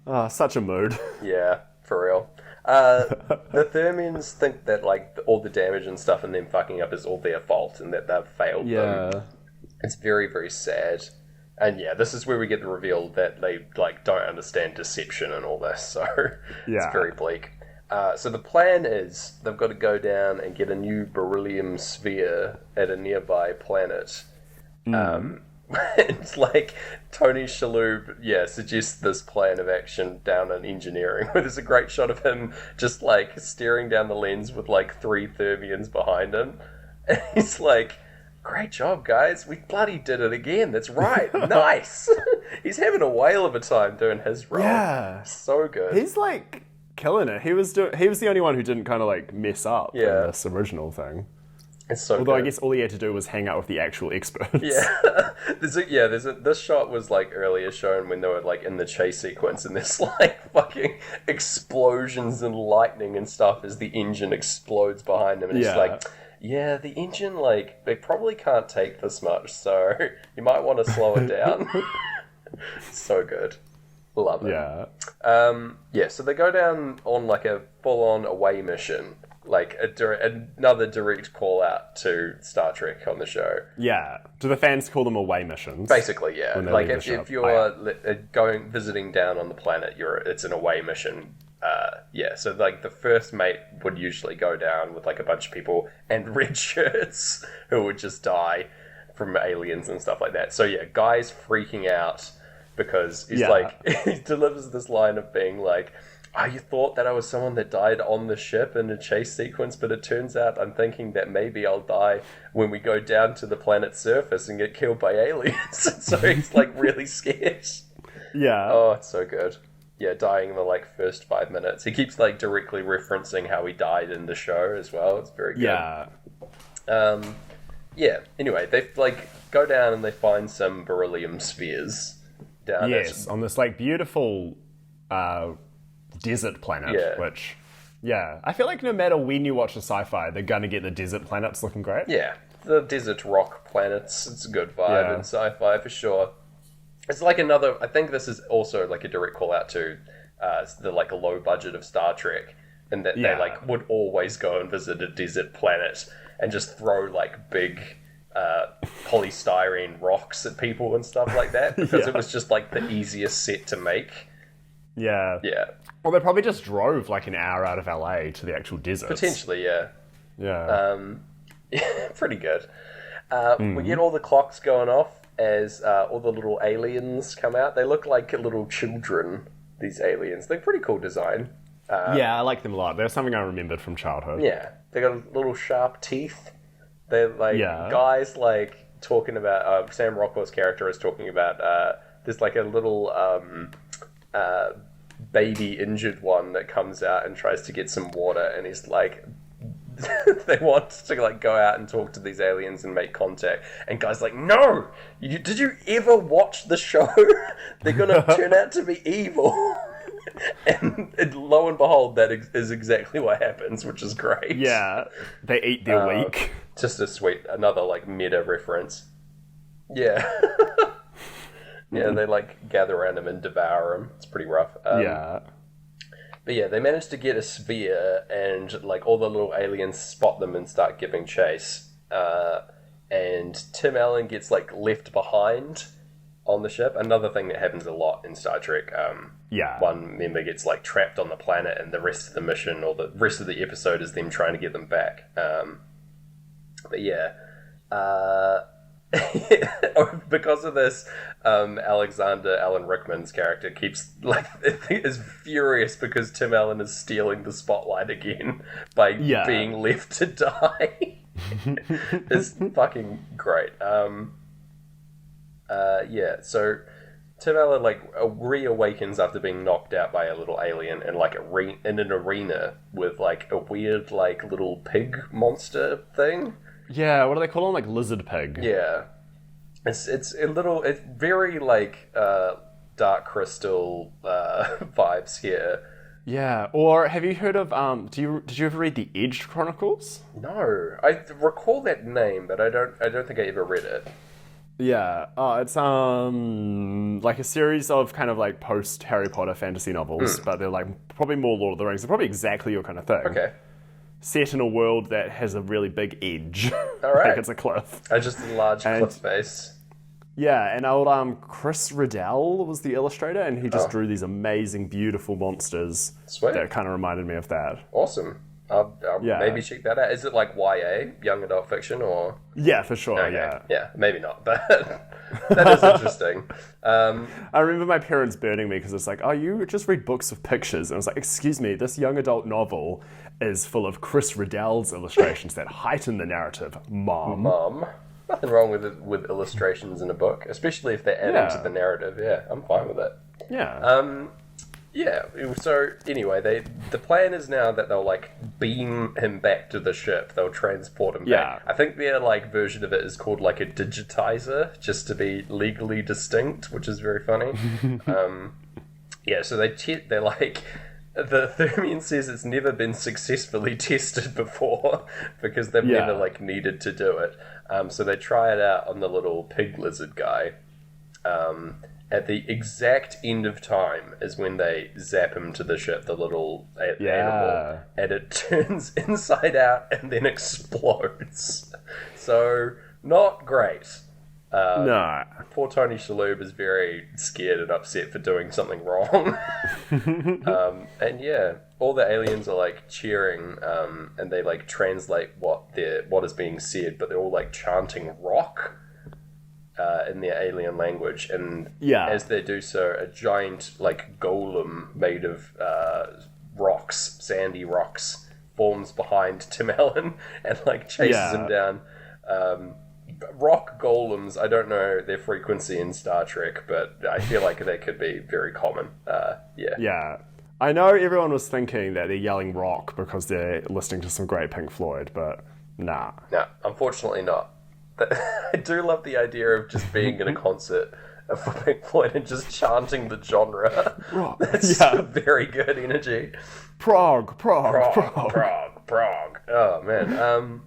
love. Such a mood. Yeah, for real. The Thermians think that like all the damage and stuff and them fucking up is all their fault and that they've failed them. It's very, very sad. And yeah, this is where we get the reveal that they like don't understand deception and all this, so it's very bleak. So the plan is they've got to go down and get a new beryllium sphere at a nearby planet. It's like Tony Shalhoub, suggests this plan of action down in engineering, where there's a great shot of him just like staring down the lens with like 3 Thermians behind him. And he's like, great job, guys. We bloody did it again. That's right. Nice. He's having a whale of a time doing his role. Yeah. So good. He's like killing it. He was the only one who didn't kind of like mess up in this original thing. It's so Although good. I guess all he had to do was hang out with the actual experts. Yeah. This shot was like earlier shown when they were like in the chase sequence and there's like fucking explosions and lightning and stuff as the engine explodes behind him and it's like, yeah, the engine, like, they probably can't take this much, so you might want to slow it down. So good. Love it. Yeah. So they go down on, like, a full-on away mission. Like, another direct call-out to Star Trek on the show. Yeah. Do the fans call them away missions? Basically, yeah. Like, if you're visiting down on the planet, it's an away mission. So like the first mate would usually go down with like a bunch of people and red shirts who would just die from aliens and stuff like that. So yeah, Guy's freaking out because he's like, he delivers this line of being like, oh, you thought that I was someone that died on the ship in a chase sequence, but it turns out I'm thinking that maybe I'll die when we go down to the planet's surface and get killed by aliens. So he's like really scared. Yeah. Oh, it's so good. Yeah, dying in the like first 5 minutes. He keeps like directly referencing how he died in the show as well. It's very good. Yeah. Anyway, they like go down and they find some beryllium spheres down. Yes, on this like beautiful desert planet. Which, I feel like no matter when you watch a sci-fi, they're gonna get the desert planets looking great. Yeah, the desert rock planets. It's a good vibe in sci-fi for sure. It's like another. I think this is also like a direct call out to the like a low budget of Star Trek, and that they like would always go and visit a desert planet and just throw like big polystyrene rocks at people and stuff like that because it was just like the easiest set to make. Yeah. Yeah. Well, they probably just drove like an hour out of LA to the actual desert. Potentially, yeah. Yeah. Pretty good. We get all the clocks going off as all the little aliens come out. They look like little children, these aliens. They're pretty cool design. Yeah, I like them a lot. They're something I remembered from childhood. Yeah, they got little sharp teeth. They're like Yeah. guys like talking about Sam Rockwell's character is talking about there's like a little baby injured one that comes out and tries to get some water, and he's like they want to like go out and talk to these aliens and make contact, and guys like, no, did you ever watch the show? They're gonna turn out to be evil. And lo and behold, that is exactly what happens, which is great. Yeah, they eat their weak. Just another like meta reference. Yeah. Yeah, they like gather around him and devour him. It's pretty rough. Yeah. But yeah, they manage to get a sphere, and like all the little aliens spot them and start giving chase. And Tim Allen gets like left behind on the ship. Another thing that happens a lot in Star Trek. Yeah. One member gets like trapped on the planet, and the rest of the mission or the rest of the episode is them trying to get them back. But yeah. Because of this, Alexander Alan Rickman's character keeps like is furious because Tim Allen is stealing the spotlight again by being left to die. It's fucking great. So Tim Allen like reawakens after being knocked out by a little alien in like in an arena with like a weird like little pig monster thing. Yeah, what do they call them? Like lizard pig. Yeah. It's very like Dark Crystal vibes here. Yeah, or have you heard of did you ever read the Edge Chronicles? No. I recall that name, but I don't think I ever read it. Yeah. It's like a series of kind of like post Harry Potter fantasy novels, but they're like probably more Lord of the Rings. They're probably exactly your kind of thing. Okay. Set in a world that has a really big edge. All right. Like it's a cliff. Just a large cliff face. Yeah, and old Chris Riddell was the illustrator, and he just drew these amazing, beautiful monsters. Sweet. That kind of reminded me of that. Awesome. I'll maybe check that out. Is it like YA, young adult fiction, or? Yeah, for sure, Okay. yeah. Yeah, maybe not, but that is interesting. I remember my parents burning me because it's like, oh, you just read books of pictures. And I was like, excuse me, this young adult novel is full of Chris Riddell's illustrations that heighten the narrative, Mom. Nothing wrong with illustrations in a book, especially if they're adding to the narrative. Yeah, I'm fine with it. Yeah. Yeah, so anyway, the plan is now that they'll like beam him back to the ship. They'll transport him back. I think their like version of it is called like a digitizer, just to be legally distinct, which is very funny. So they're like, the Thermian says it's never been successfully tested before because they've never like needed to do it. So they try it out on the little pig lizard guy. At the exact end of time is when they zap him to the ship, the little animal, and it turns inside out and then explodes. So, not great. No. Poor Tony Shalhoub is very scared and upset for doing something wrong. And yeah, all the aliens are like cheering, and they like translate what is being said, but they're all like chanting rock. In their alien language, and as they do so, a giant like golem made of sandy rocks, forms behind Tim Allen and like chases him down. Rock golems, I don't know their frequency in Star Trek, but I feel like they could be very common. Yeah. I know everyone was thinking that they're yelling rock because they're listening to some great Pink Floyd, but nah. No, unfortunately not. I do love the idea of just being in a concert for Pink Floyd and just chanting the genre. That's very good energy. Prague. Oh man.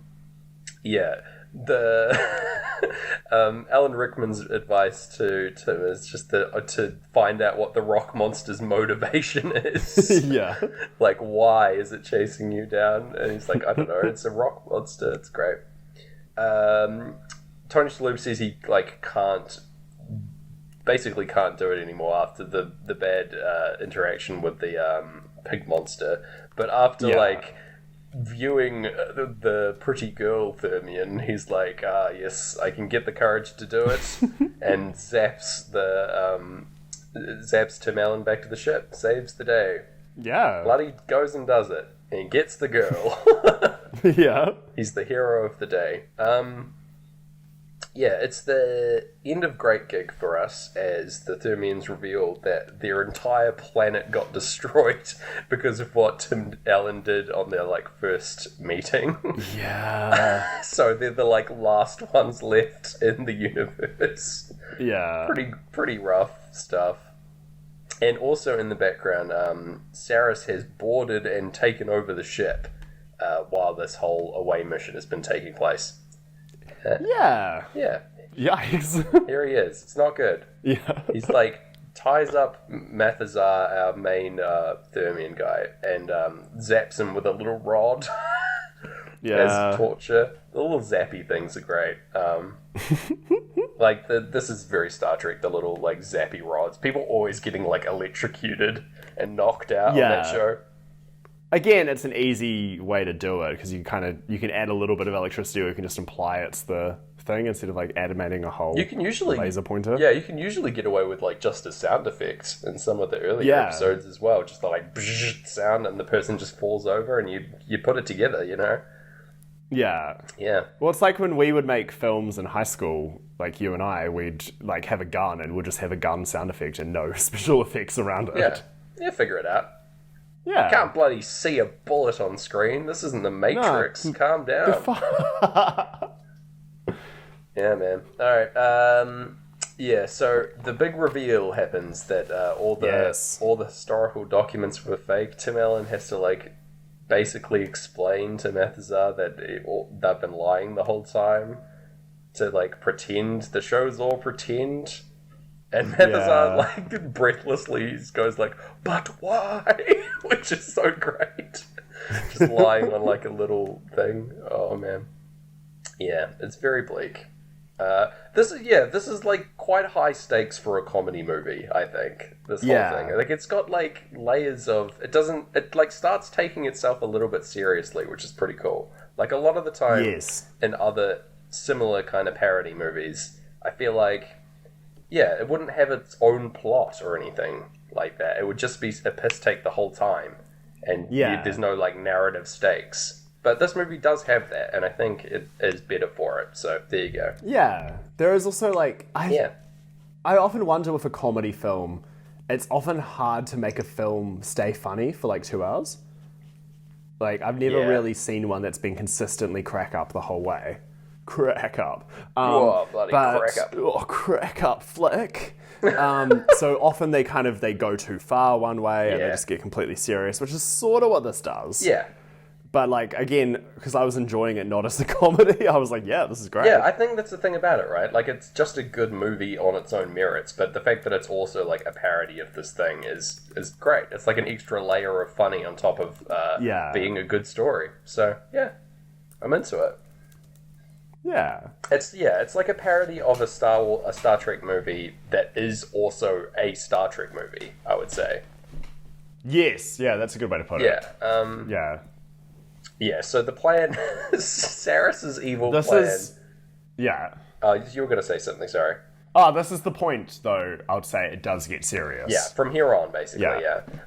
Alan Rickman's advice to Tim is just to find out what the rock monster's motivation is. Like, why is it chasing you down? And he's like, I don't know, it's a rock monster. It's great. Tony Shalhoub says he like can't do it anymore after the bad interaction with the pig monster, but after like viewing the pretty girl Thermion, he's like, yes, I can get the courage to do it, and zaps Tim Allen back to the ship, saves the day. Yeah. Bloody goes and does it, and gets the girl. Yeah. He's the hero of the day. Yeah, it's the end of Great Gig for us as the Thermians reveal that their entire planet got destroyed because of what Tim Allen did on their first meeting. Yeah. So they're the last ones left in the universe. Yeah. Pretty rough stuff. And also in the background, Saris has boarded and taken over the ship while this whole away mission has been taking place. Yeah. Yeah. Yikes. Here he is. It's not good. Yeah. He's ties up Mathazar, our main Thermian guy, and zaps him with a little rod Yeah. as torture. The little zappy things are great. This is very Star Trek, the little zappy rods. People always getting electrocuted and knocked out on that show. Again, it's an easy way to do it because you can add a little bit of electricity, or you can just imply it's the thing instead of animating a whole laser pointer. Yeah, you can usually get away with just a sound effect in some of the earlier episodes as well. Just the bzzz sound, and the person just falls over, and you put it together. Yeah. Yeah. Well, it's like when we would make films in high school, you and I, we'd have a gun and we'd just have a gun sound effect and no special effects around it. Yeah, figure it out. Yeah. You can't bloody see a bullet on screen. This isn't the Matrix. No. Calm down. Yeah, man. Alright, yeah, so the big reveal happens that all the historical documents were fake. Tim Allen has to, basically explain to Mathazar that they've been lying the whole time. To, pretend. The show's all pretend. And Mathazar, breathlessly goes but why? Which is so great. Just lying on, a little thing. Oh, man. Yeah, it's very bleak. This is quite high stakes for a comedy movie, I think. This whole thing. It's got, layers of... It starts taking itself a little bit seriously, which is pretty cool. A lot of the time in other similar kind of parody movies, I feel it wouldn't have its own plot or anything like that. It would just be a piss take the whole time. And there's no, narrative stakes. But this movie does have that, and I think it is better for it. So, there you go. Yeah. There is also, I often wonder with a comedy film, it's often hard to make a film stay funny for, 2 hours. I've never really seen one that's been consistently crack up the whole way. Crack up. Crack up. Oh, crack up flick. So often they go too far one way and they just get completely serious, which is sort of what this does. Yeah. But again, because I was enjoying it not as a comedy, I was this is great. Yeah, I think that's the thing about it, right? It's just a good movie on its own merits, but the fact that it's also a parody of this thing is great. It's an extra layer of funny on top of being a good story. So, yeah, I'm into it. Yeah. It's a parody of a Star Trek movie that is also a Star Trek movie, I would say. Yes, yeah, that's a good way to put it. Yeah. Yeah, so the plan... Saris's evil plan... Yeah. You were going to say something, sorry. Oh, this is the point, though, I would say it does get serious. Yeah, from here on, basically,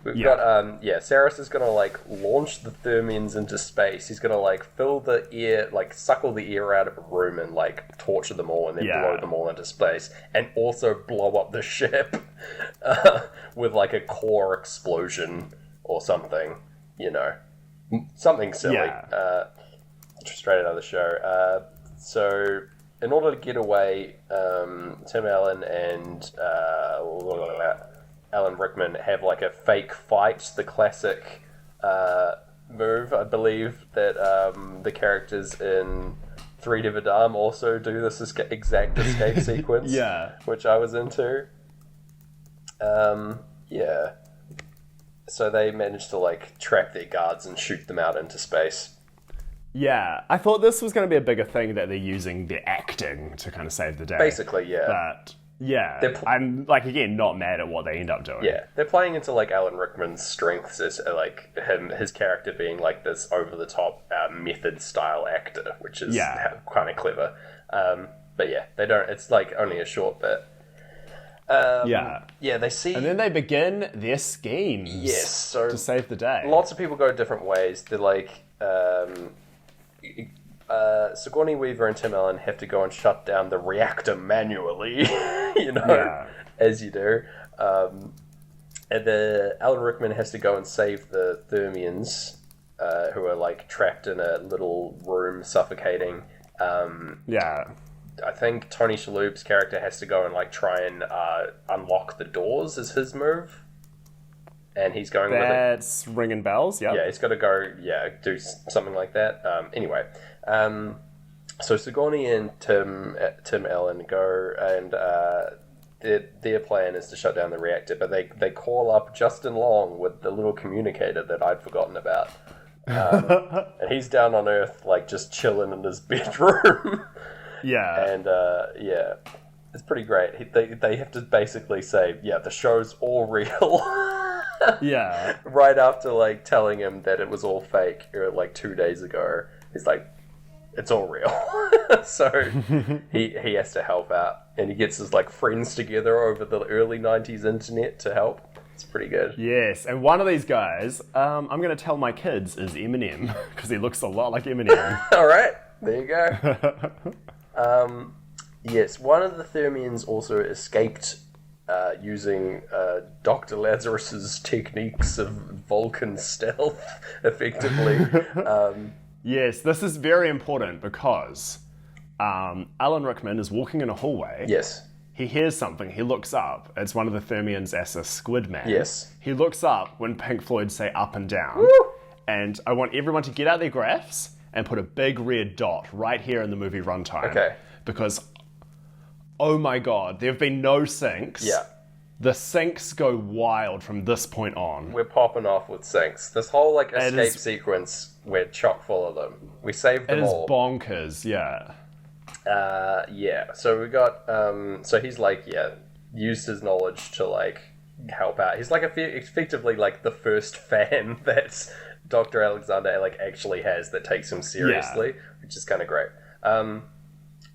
We've got, Saris is going to, launch the Thermians into space. He's going to, fill the air, suckle the air out of a room and, torture them all and then blow them all into space. And also blow up the ship with, a core explosion or something, Something silly. Yeah. Straight out of the show. So... In order to get away, Tim Allen and Alan Rickman have a fake fight, the classic move. I believe that the characters in Three Dividam also do this exact escape sequence, which I was into. So they managed to trap their guards and shoot them out into space. Yeah, I thought this was going to be a bigger thing that they're using the acting to kind of save the day. Basically, yeah. But Yeah, I'm like again not mad at what they end up doing. Yeah, they're playing into like Alan Rickman's strengths as like his character being like this over the top method style actor, which is kind of clever. But yeah, they don't. It's like only a short bit. Yeah, they see, and then they begin their schemes. Yes, so to save the day. Lots of people go different ways. They're like. Sigourney Weaver and Tim Allen have to go and shut down the reactor manually, as you do. And Alan Rickman has to go and save the Thermians, who are like trapped in a little room suffocating. I think Tony Shalhoub's character has to go and like try and unlock the doors is his move. And he's going with it. That's ringing bells, yeah. Yeah, he's got to go, do something like that. Anyway, so Sigourney and Tim Allen go, and their plan is to shut down the reactor, but they call up Justin Long with the little communicator that I'd forgotten about. And he's down on Earth, like, just chilling in his bedroom. Yeah. And, it's pretty great. They have to basically say, the show's all real. Yeah. Right after like telling him that it was all fake like 2 days ago, he's like, it's all real. So he has to help out, and he gets his like friends together over the early 90s internet to help. It's pretty good. Yes, and one of these guys, I'm going to tell my kids, is Eminem, because he looks a lot like Eminem. All right, there you go. Yes, one of the Thermians also escaped using Dr. Lazarus's techniques of Vulcan stealth, effectively. Yes, this is very important because Alan Rickman is walking in a hallway. Yes. He hears something. He looks up. It's one of the Thermians as a squid man. Yes. He looks up when Pink Floyd say up and down. Woo! And I want everyone to get out their graphs and put a big red dot right here in the movie runtime. Okay. Because, oh my god, there have been no syncs. Yeah. The syncs go wild from this point on. We're popping off with syncs. This whole like escape sequence, we're chock full of them. We saved them all. It is bonkers, yeah. So we got so he's like used his knowledge to like help out. He's like effectively like the first fan that Dr. Alexander like actually has that takes him seriously, which is kind of great.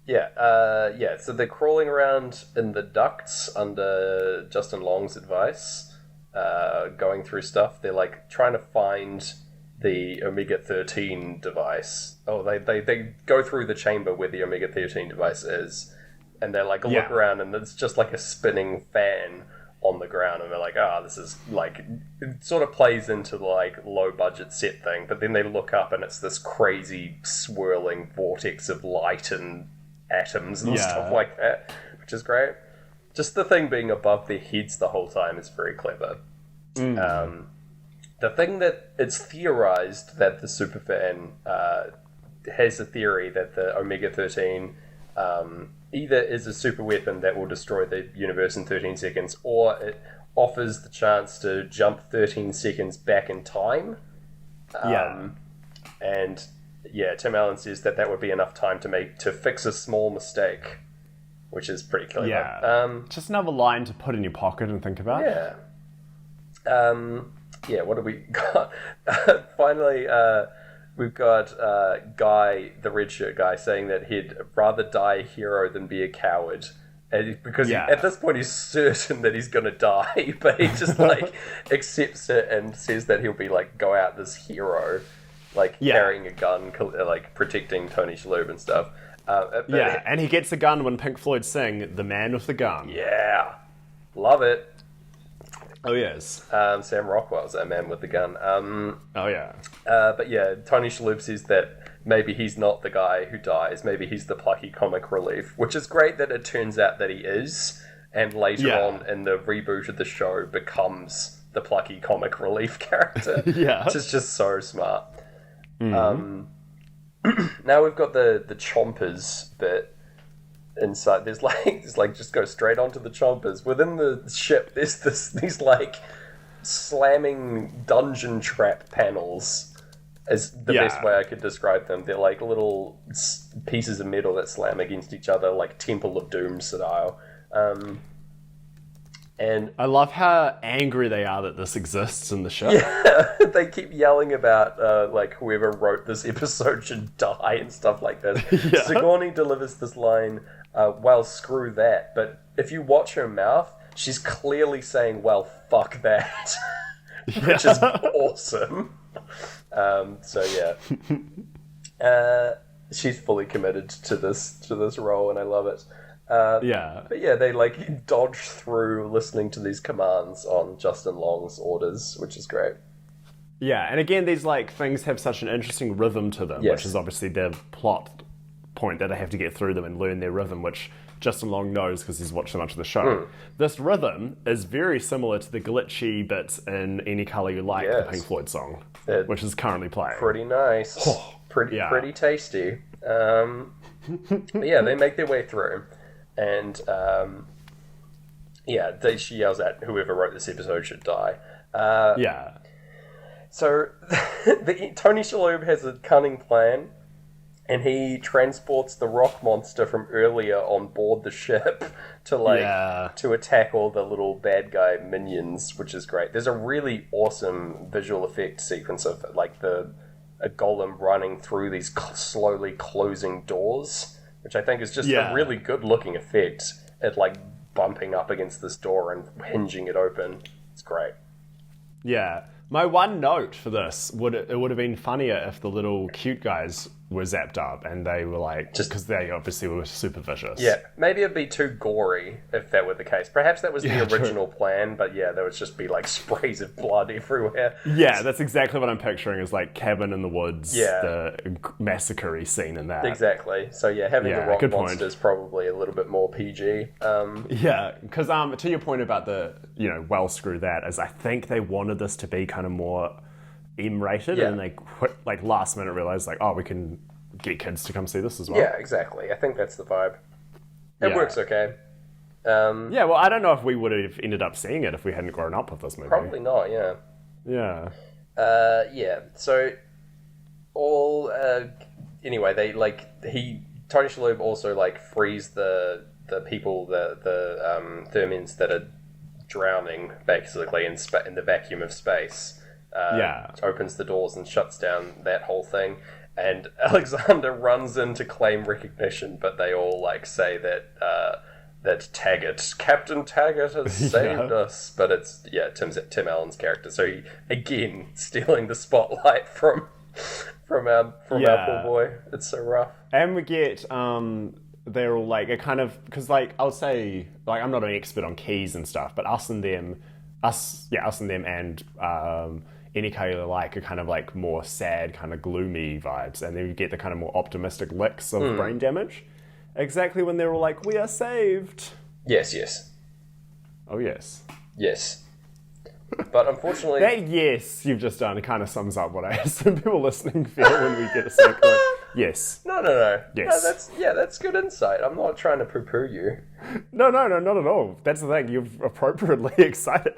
So they're crawling around in the ducts under Justin Long's advice, going through stuff. They're like trying to find the Omega-13 device. Oh, they go through the chamber where the Omega-13 device is, and they're like look around, and it's just like a spinning fan on the ground, and they're like, this is like, it sort of plays into the like low budget set thing, but then they look up and it's this crazy swirling vortex of light and atoms and stuff like that, which is great. Just the thing being above their heads the whole time is very clever. The thing that it's theorized that the superfan has a theory that the Omega-13 either is a super weapon that will destroy the universe in 13 seconds, or it offers the chance to jump 13 seconds back in time. And Tim Allen says that would be enough time to fix a small mistake, which is pretty clever. Yeah. Just another line to put in your pocket and think about. What do we got? Finally, we've got Guy, the red shirt guy, saying that he'd rather die a hero than be a coward. Because at this point he's certain that he's going to die, but he just like accepts it and says that he'll be like go out this hero, like carrying a gun, like protecting Tony Shalhoub and stuff. And he gets a gun when Pink Floyd sing "The Man with the Gun." Yeah, love it. Oh yes. Sam Rockwell's that man with the gun. But Tony Shalhoub says that maybe he's not the guy who dies. Maybe he's the plucky comic relief, which is great that it turns out that he is. And later on in the reboot of the show becomes the plucky comic relief character. Which is just so smart. Now we've got the chompers bit. Inside there's just go straight onto the chompers. Within the ship there's these like slamming dungeon trap panels is the best way I could describe them. They're like little pieces of metal that slam against each other like Temple of Doom style. And I love how angry they are that this exists in the show. yeah, they keep yelling about like whoever wrote this episode should die and stuff like this. Yeah. Sigourney delivers this line, well, screw that. But if you watch her mouth, she's clearly saying, well, fuck that. Which is awesome. So yeah. She's fully committed to this role, and I love it. Yeah. But yeah, they like dodge through listening to these commands on Justin Long's orders, which is great. Yeah, and again, these like things have such an interesting rhythm to them, Yes. which is obviously their plot point that they have to get through them and learn their rhythm, which Justin Long knows because he's watched so much of the show. This rhythm is very similar to the glitchy bits in Any Colour You Like, the Yes. Pink Floyd song, which is currently playing. Pretty nice. Pretty tasty. But yeah, they make their way through. And she yells at whoever wrote this episode should die. Yeah. So Tony Shalhoub has a cunning plan, and he transports the rock monster from earlier on board the ship to attack all the little bad guy minions, which is great. There's a really awesome visual effect sequence of like a golem running through these slowly closing doors, which I think is just a really good looking effect at like bumping up against this door and hinging it open. It's great. Yeah. My one note for this would have been funnier if the little cute guys were zapped up and they were like, just because they obviously were super vicious. Yeah, maybe it'd be too gory if that were the case. Perhaps that was the original plan, but yeah, there would just be like sprays of blood everywhere. Yeah, that's exactly what I'm picturing is like cabin in the woods, the massacre-y scene in that. Exactly. So yeah, having the rock good monster point. is probably a little bit more PG. Yeah, because to your point about the, well, screw that, is I think they wanted this to be kind of more M-rated, and they like last minute realized like, oh, we can get kids to come see this as well. Yeah, exactly. I think that's the vibe. It works okay. Yeah, well, I don't know if we would have ended up seeing it if we hadn't grown up with this movie. Probably not, yeah. Yeah. So anyway, they Tony Shalhoub also like frees the people, the Thermians that are drowning basically in the vacuum of space. Opens the doors and shuts down that whole thing. And Alexander runs in to claim recognition, but they all like say that Captain Taggart has saved us. But it's Tim Allen's character. So he again stealing the spotlight from our poor boy. It's so rough. And we get they're all like a kind of, because like I'll say, like I'm not an expert on keys and stuff, but us and them and Any Colour You Like are kind of like more sad, kind of gloomy vibes, and then you get the kind of more optimistic licks of Brain Damage. Exactly when they're all like, "We are saved." Yes. Oh yes. Yes. But unfortunately, that yes you've just done kind of sums up what I assume people listening feel when we get a circle. Yes. No. Yes. No, that's good insight. I'm not trying to poo-poo you. No, not at all. That's the thing. You're appropriately excited.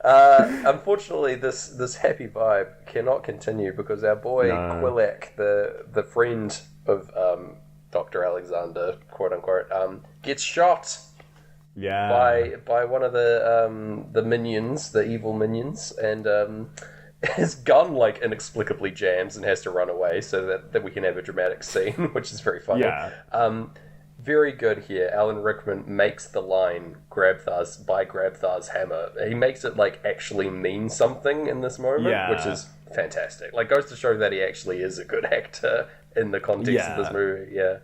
Unfortunately, this happy vibe cannot continue because our boy Quillek, the friend of Dr. Alexander, quote unquote, gets shot. Yeah. By one of the minions, the evil minions, and his gun like inexplicably jams and has to run away so that we can have a dramatic scene, which is very funny. Yeah. Very good here. Alan Rickman makes the line Grabthar's hammer. He makes it like actually mean something in this moment, which is fantastic. Like goes to show that he actually is a good actor in the context of this movie. Yeah.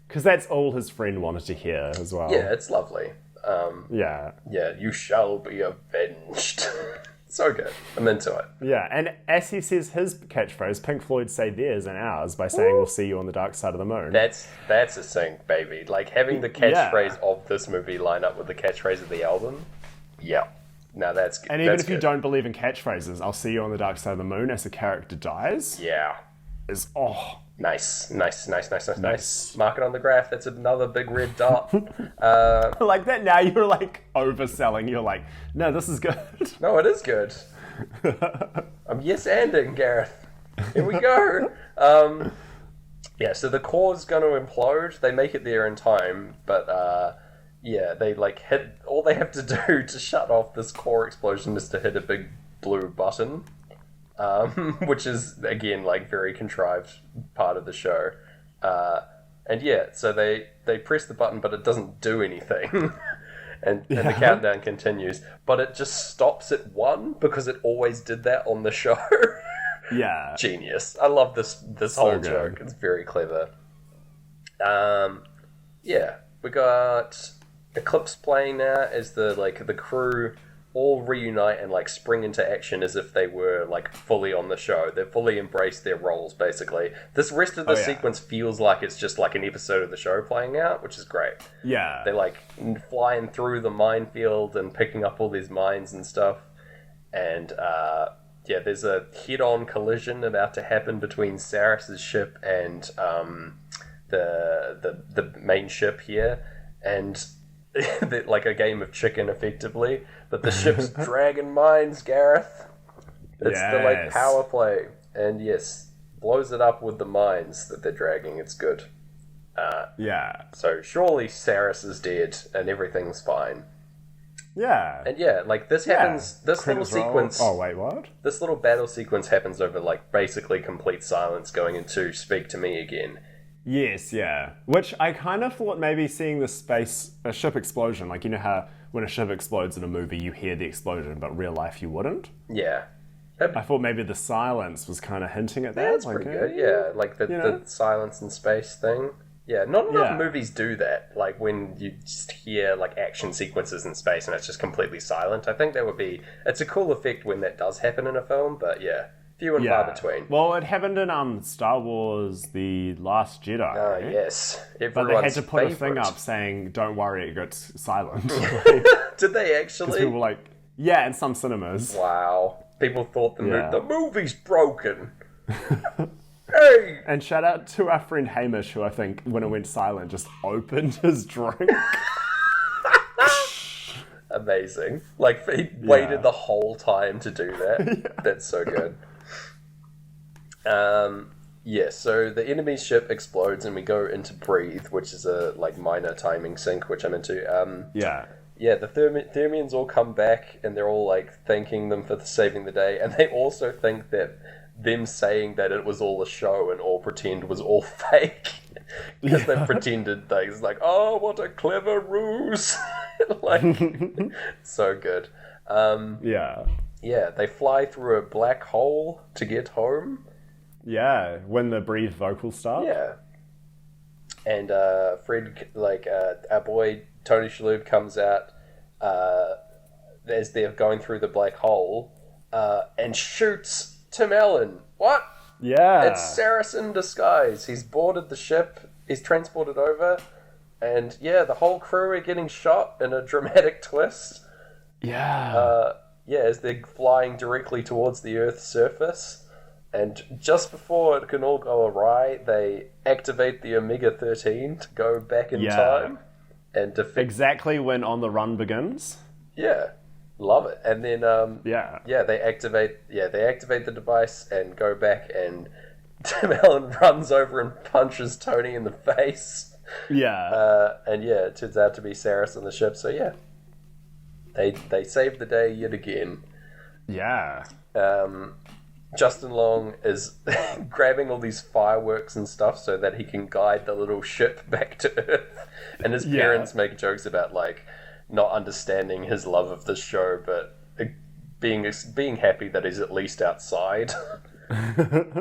Because that's all his friend wanted to hear as well. Yeah, it's lovely. Yeah, you shall be avenged. So good. I'm into it. Yeah, and as he says his catchphrase, Pink Floyd say theirs and ours by saying, "We'll see you on the dark side of the moon." That's a sync, baby. Like having the catchphrase of this movie line up with the catchphrase of the album. Yeah. Now that's good. And even if you don't believe in catchphrases, "I'll see you on the dark side of the moon" as a character dies. Yeah. Is Nice. Mark it on the graph. That's another big red dot. Like that now you're like overselling. You're like, no, this is good. No, it is good. I'm yes-anding, Gareth. Here we go. So the core's going to implode. They make it there in time, but yeah, they like hit. All they have to do to shut off this core explosion is to hit a big blue button, which is again like very contrived part of the show. And yeah, so they press the button, but it doesn't do anything. And the countdown continues, but it just stops at 1 because it always did that on the show. Yeah. Genius. I love this whole joke. It's very clever. Yeah, we got Eclipse playing now as the crew all reunite and like spring into action as if they were like fully on the show. They've fully embraced their roles, basically. This rest of the sequence feels like it's just like an episode of the show playing out, which is great. Yeah. They're like flying through the minefield and picking up all these mines and stuff. And yeah, there's a head-on collision about to happen between Saris's ship and the main ship here, and like a game of chicken, effectively. But the ship's dragging mines, Gareth. It's the like power play, and yes, blows it up with the mines that they're dragging. It's good. Yeah. So surely Saris is dead and everything's fine. Yeah. And yeah, like this happens. This Credits little sequence. Oh wait, what? This little battle sequence happens over like basically complete silence, going into "Speak to Me Again." Yes, yeah. Which I kind of thought maybe seeing a ship explosion, like you know how when a ship explodes in a movie you hear the explosion, but real life you wouldn't? Yeah. I thought maybe the silence was kind of hinting at that. That's pretty good, yeah. Like the silence in space thing. Yeah, not enough movies do that. Like when you just hear like action sequences in space and it's just completely silent. I think it's a cool effect when that does happen in a film, but yeah. Few and far between. Well, it happened in Star Wars: The Last Jedi. Oh, yes. But they had to put a thing up saying, "Don't worry, it gets silent." Did they actually? Because people were like, "Yeah," in some cinemas. Wow. People thought the movie's broken. Hey! And shout out to our friend Hamish, who I think, when it went silent, just opened his drink. Amazing. Like, he waited the whole time to do that. That's so good. Yeah, so the enemy ship explodes and we go into breathe, which is a like minor timing sync, which I'm into. Yeah, the Thermians all come back and they're all like thanking them for saving the day, and they also think that them saying that it was all a show and all pretend was all fake. Because they pretended things like, oh, what a clever ruse. Like, so good. Yeah, they fly through a black hole to get home. Yeah, when the breathe vocals start. Yeah. And Fred, like, our boy Tony Shalhoub comes out as they're going through the black hole and shoots Tim Allen. What? Yeah. It's Saris in disguise. He's boarded the ship, he's transported over, and yeah, the whole crew are getting shot in a dramatic twist. Yeah. Yeah, as they're flying directly towards the Earth's surface. And just before it can all go awry, they activate the Omega-13 to go back in time and defeat. Exactly when On the Run begins. Yeah, love it. And then they activate the device and go back, and Tim Allen runs over and punches Tony in the face. Yeah. And yeah, it turns out to be Saris on the ship. So yeah, they saved the day yet again. Yeah. Justin Long is grabbing all these fireworks and stuff so that he can guide the little ship back to Earth. And his parents make jokes about like not understanding his love of the show, but being happy that he's at least outside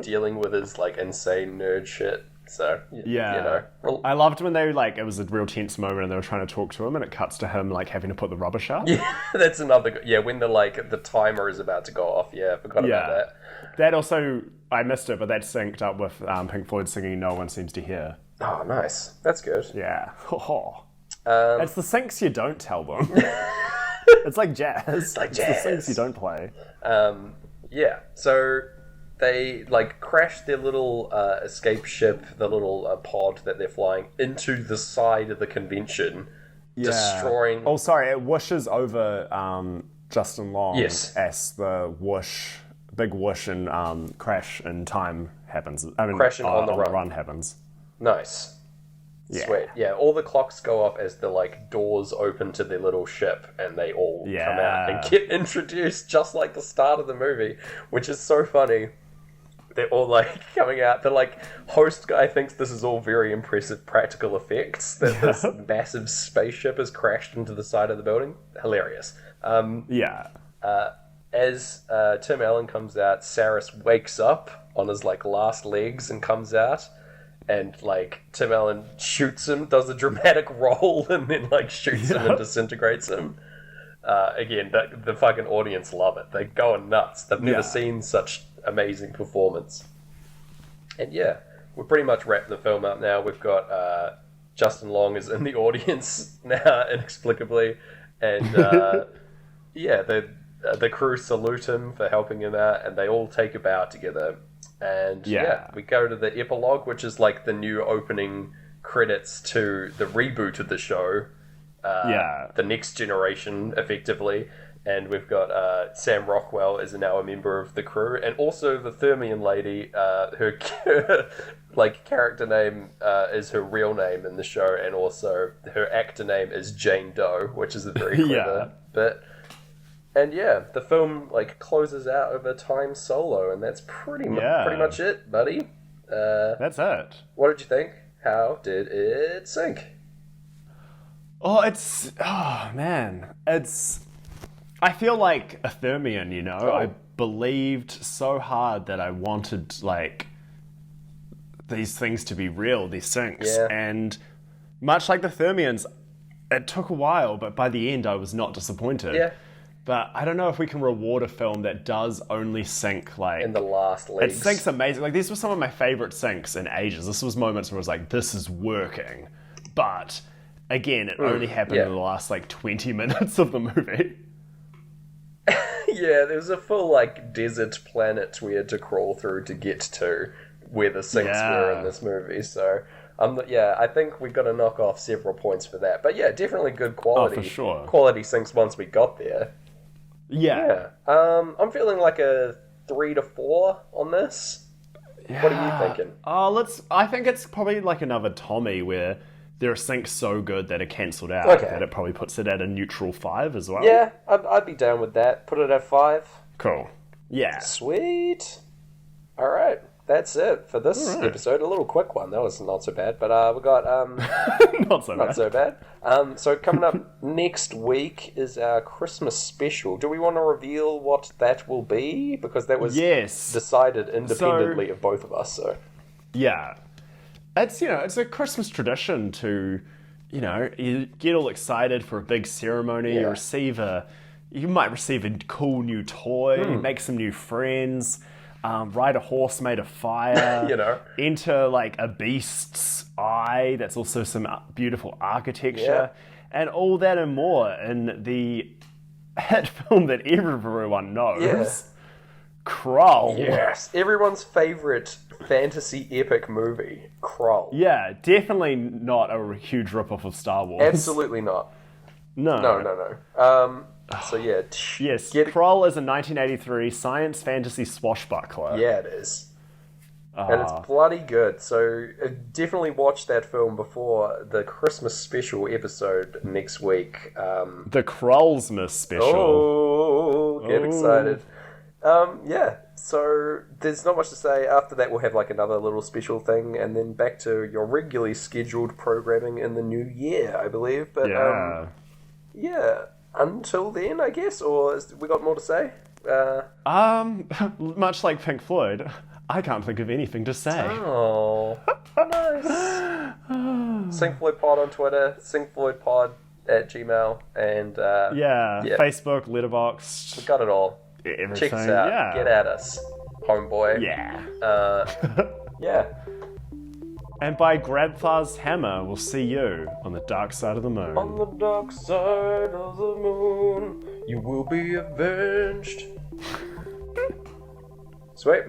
dealing with his like insane nerd shit. So you know, I loved when they like it was a real tense moment and they were trying to talk to him and it cuts to him like having to put the rubbish up. Yeah, that's another. Yeah, when the timer is about to go off. Yeah, I forgot about that. That also, I missed it, but that synced up with Pink Floyd singing "No One Seems to Hear." Oh, nice. That's good. Yeah. It's the syncs you don't tell them. It's like jazz. It's the syncs you don't play. Yeah. So they like crash their little escape ship, the little pod that they're flying, into the side of the convention, destroying. Oh, sorry. It whooshes over Justin Long. Yes. As the whoosh. Big whoosh and crash in time happens. I mean, crashing on the run happens. Nice. Sweet. Yeah, all the clocks go off as the like doors open to their little ship and they all come out and get introduced just like the start of the movie, which is so funny. They're all like coming out. The like host guy thinks this is all very impressive practical effects, that this massive spaceship has crashed into the side of the building. Hilarious. As Tim Allen comes out, Saris wakes up on his like last legs and comes out. And, like, Tim Allen shoots him, does a dramatic roll, and then, like, shoots him and disintegrates him. Again, the fucking audience love it. They're going nuts. They've never seen such amazing performance. And, yeah, we're pretty much wrapped the film up now. We've got Justin Long is in the audience now, inexplicably. And, the crew salute him for helping him out, and they all take a bow together. And we go to the epilogue, which is like the new opening credits to the reboot of the show. The next generation, effectively. And we've got Sam Rockwell is now a member of the crew, and also the Thermian lady. Her like character name is her real name in the show, and also her actor name is Jane Doe, which is a very clever bit. And the film like closes out of a time solo, and that's pretty much it, buddy. That's it. What did you think? How did it sink? I feel like a Thermian, you know. I believed so hard that I wanted like these things to be real, these syncs, and much like the Thermians, it took a while, but by the end I was not disappointed. Yeah. But I don't know if we can reward a film that does only sync like in the last legs. It syncs amazing. Like these were some of my favorite syncs in ages. This was moments where I was like, this is working. But again, it only happened in the last like 20 minutes of the movie. There was a full like desert planet we had to crawl through to get to where the syncs were in this movie. So I think we got to knock off several points for that. But definitely good quality. Oh, for sure. Quality syncs once we got there. I'm feeling like a 3 to 4 on this. What are you thinking? I think it's probably like another Tommy where there are syncs so good that are cancelled out that it probably puts it at a neutral 5 as well. Yeah, I'd be down with that. Put it at 5. Cool. Yeah. Sweet. All right. That's it for this episode. A little quick one. That was not so bad. But we got... not so bad. So coming up next week is our Christmas special. Do we want to reveal what that will be? Because that was decided independently of both of us. So yeah. It's a Christmas tradition to, you get all excited for a big ceremony. You might receive a cool new toy, make some new friends. Ride a horse made of fire, enter like a beast's eye. That's also some beautiful architecture, and all that and more in the hit film that everyone knows, Krull. Yes, everyone's favorite fantasy epic movie, Krull. Yeah, definitely not a huge ripoff of Star Wars. Absolutely not. No. So yes, Krull is a 1983 science fantasy swashbuckler. Yeah, it is. And it's bloody good. So definitely watch that film before the Christmas special episode next week. The Krullsmas special. Oh, get excited. So there's not much to say. After that, we'll have like another little special thing, and then back to your regularly scheduled programming in the new year, I believe. But until then, I guess, or we got more to say? Much like Pink Floyd, I can't think of anything to say. Oh, nice. Sing Floyd Pod on Twitter, singfloydpod@gmail, and Facebook, Letterboxd. We got it all. Everything. Check us out. Yeah. Get at us, homeboy. Yeah. And by Grabthar's hammer, we'll see you on the dark side of the moon. On the dark side of the moon, you will be avenged. Sweet.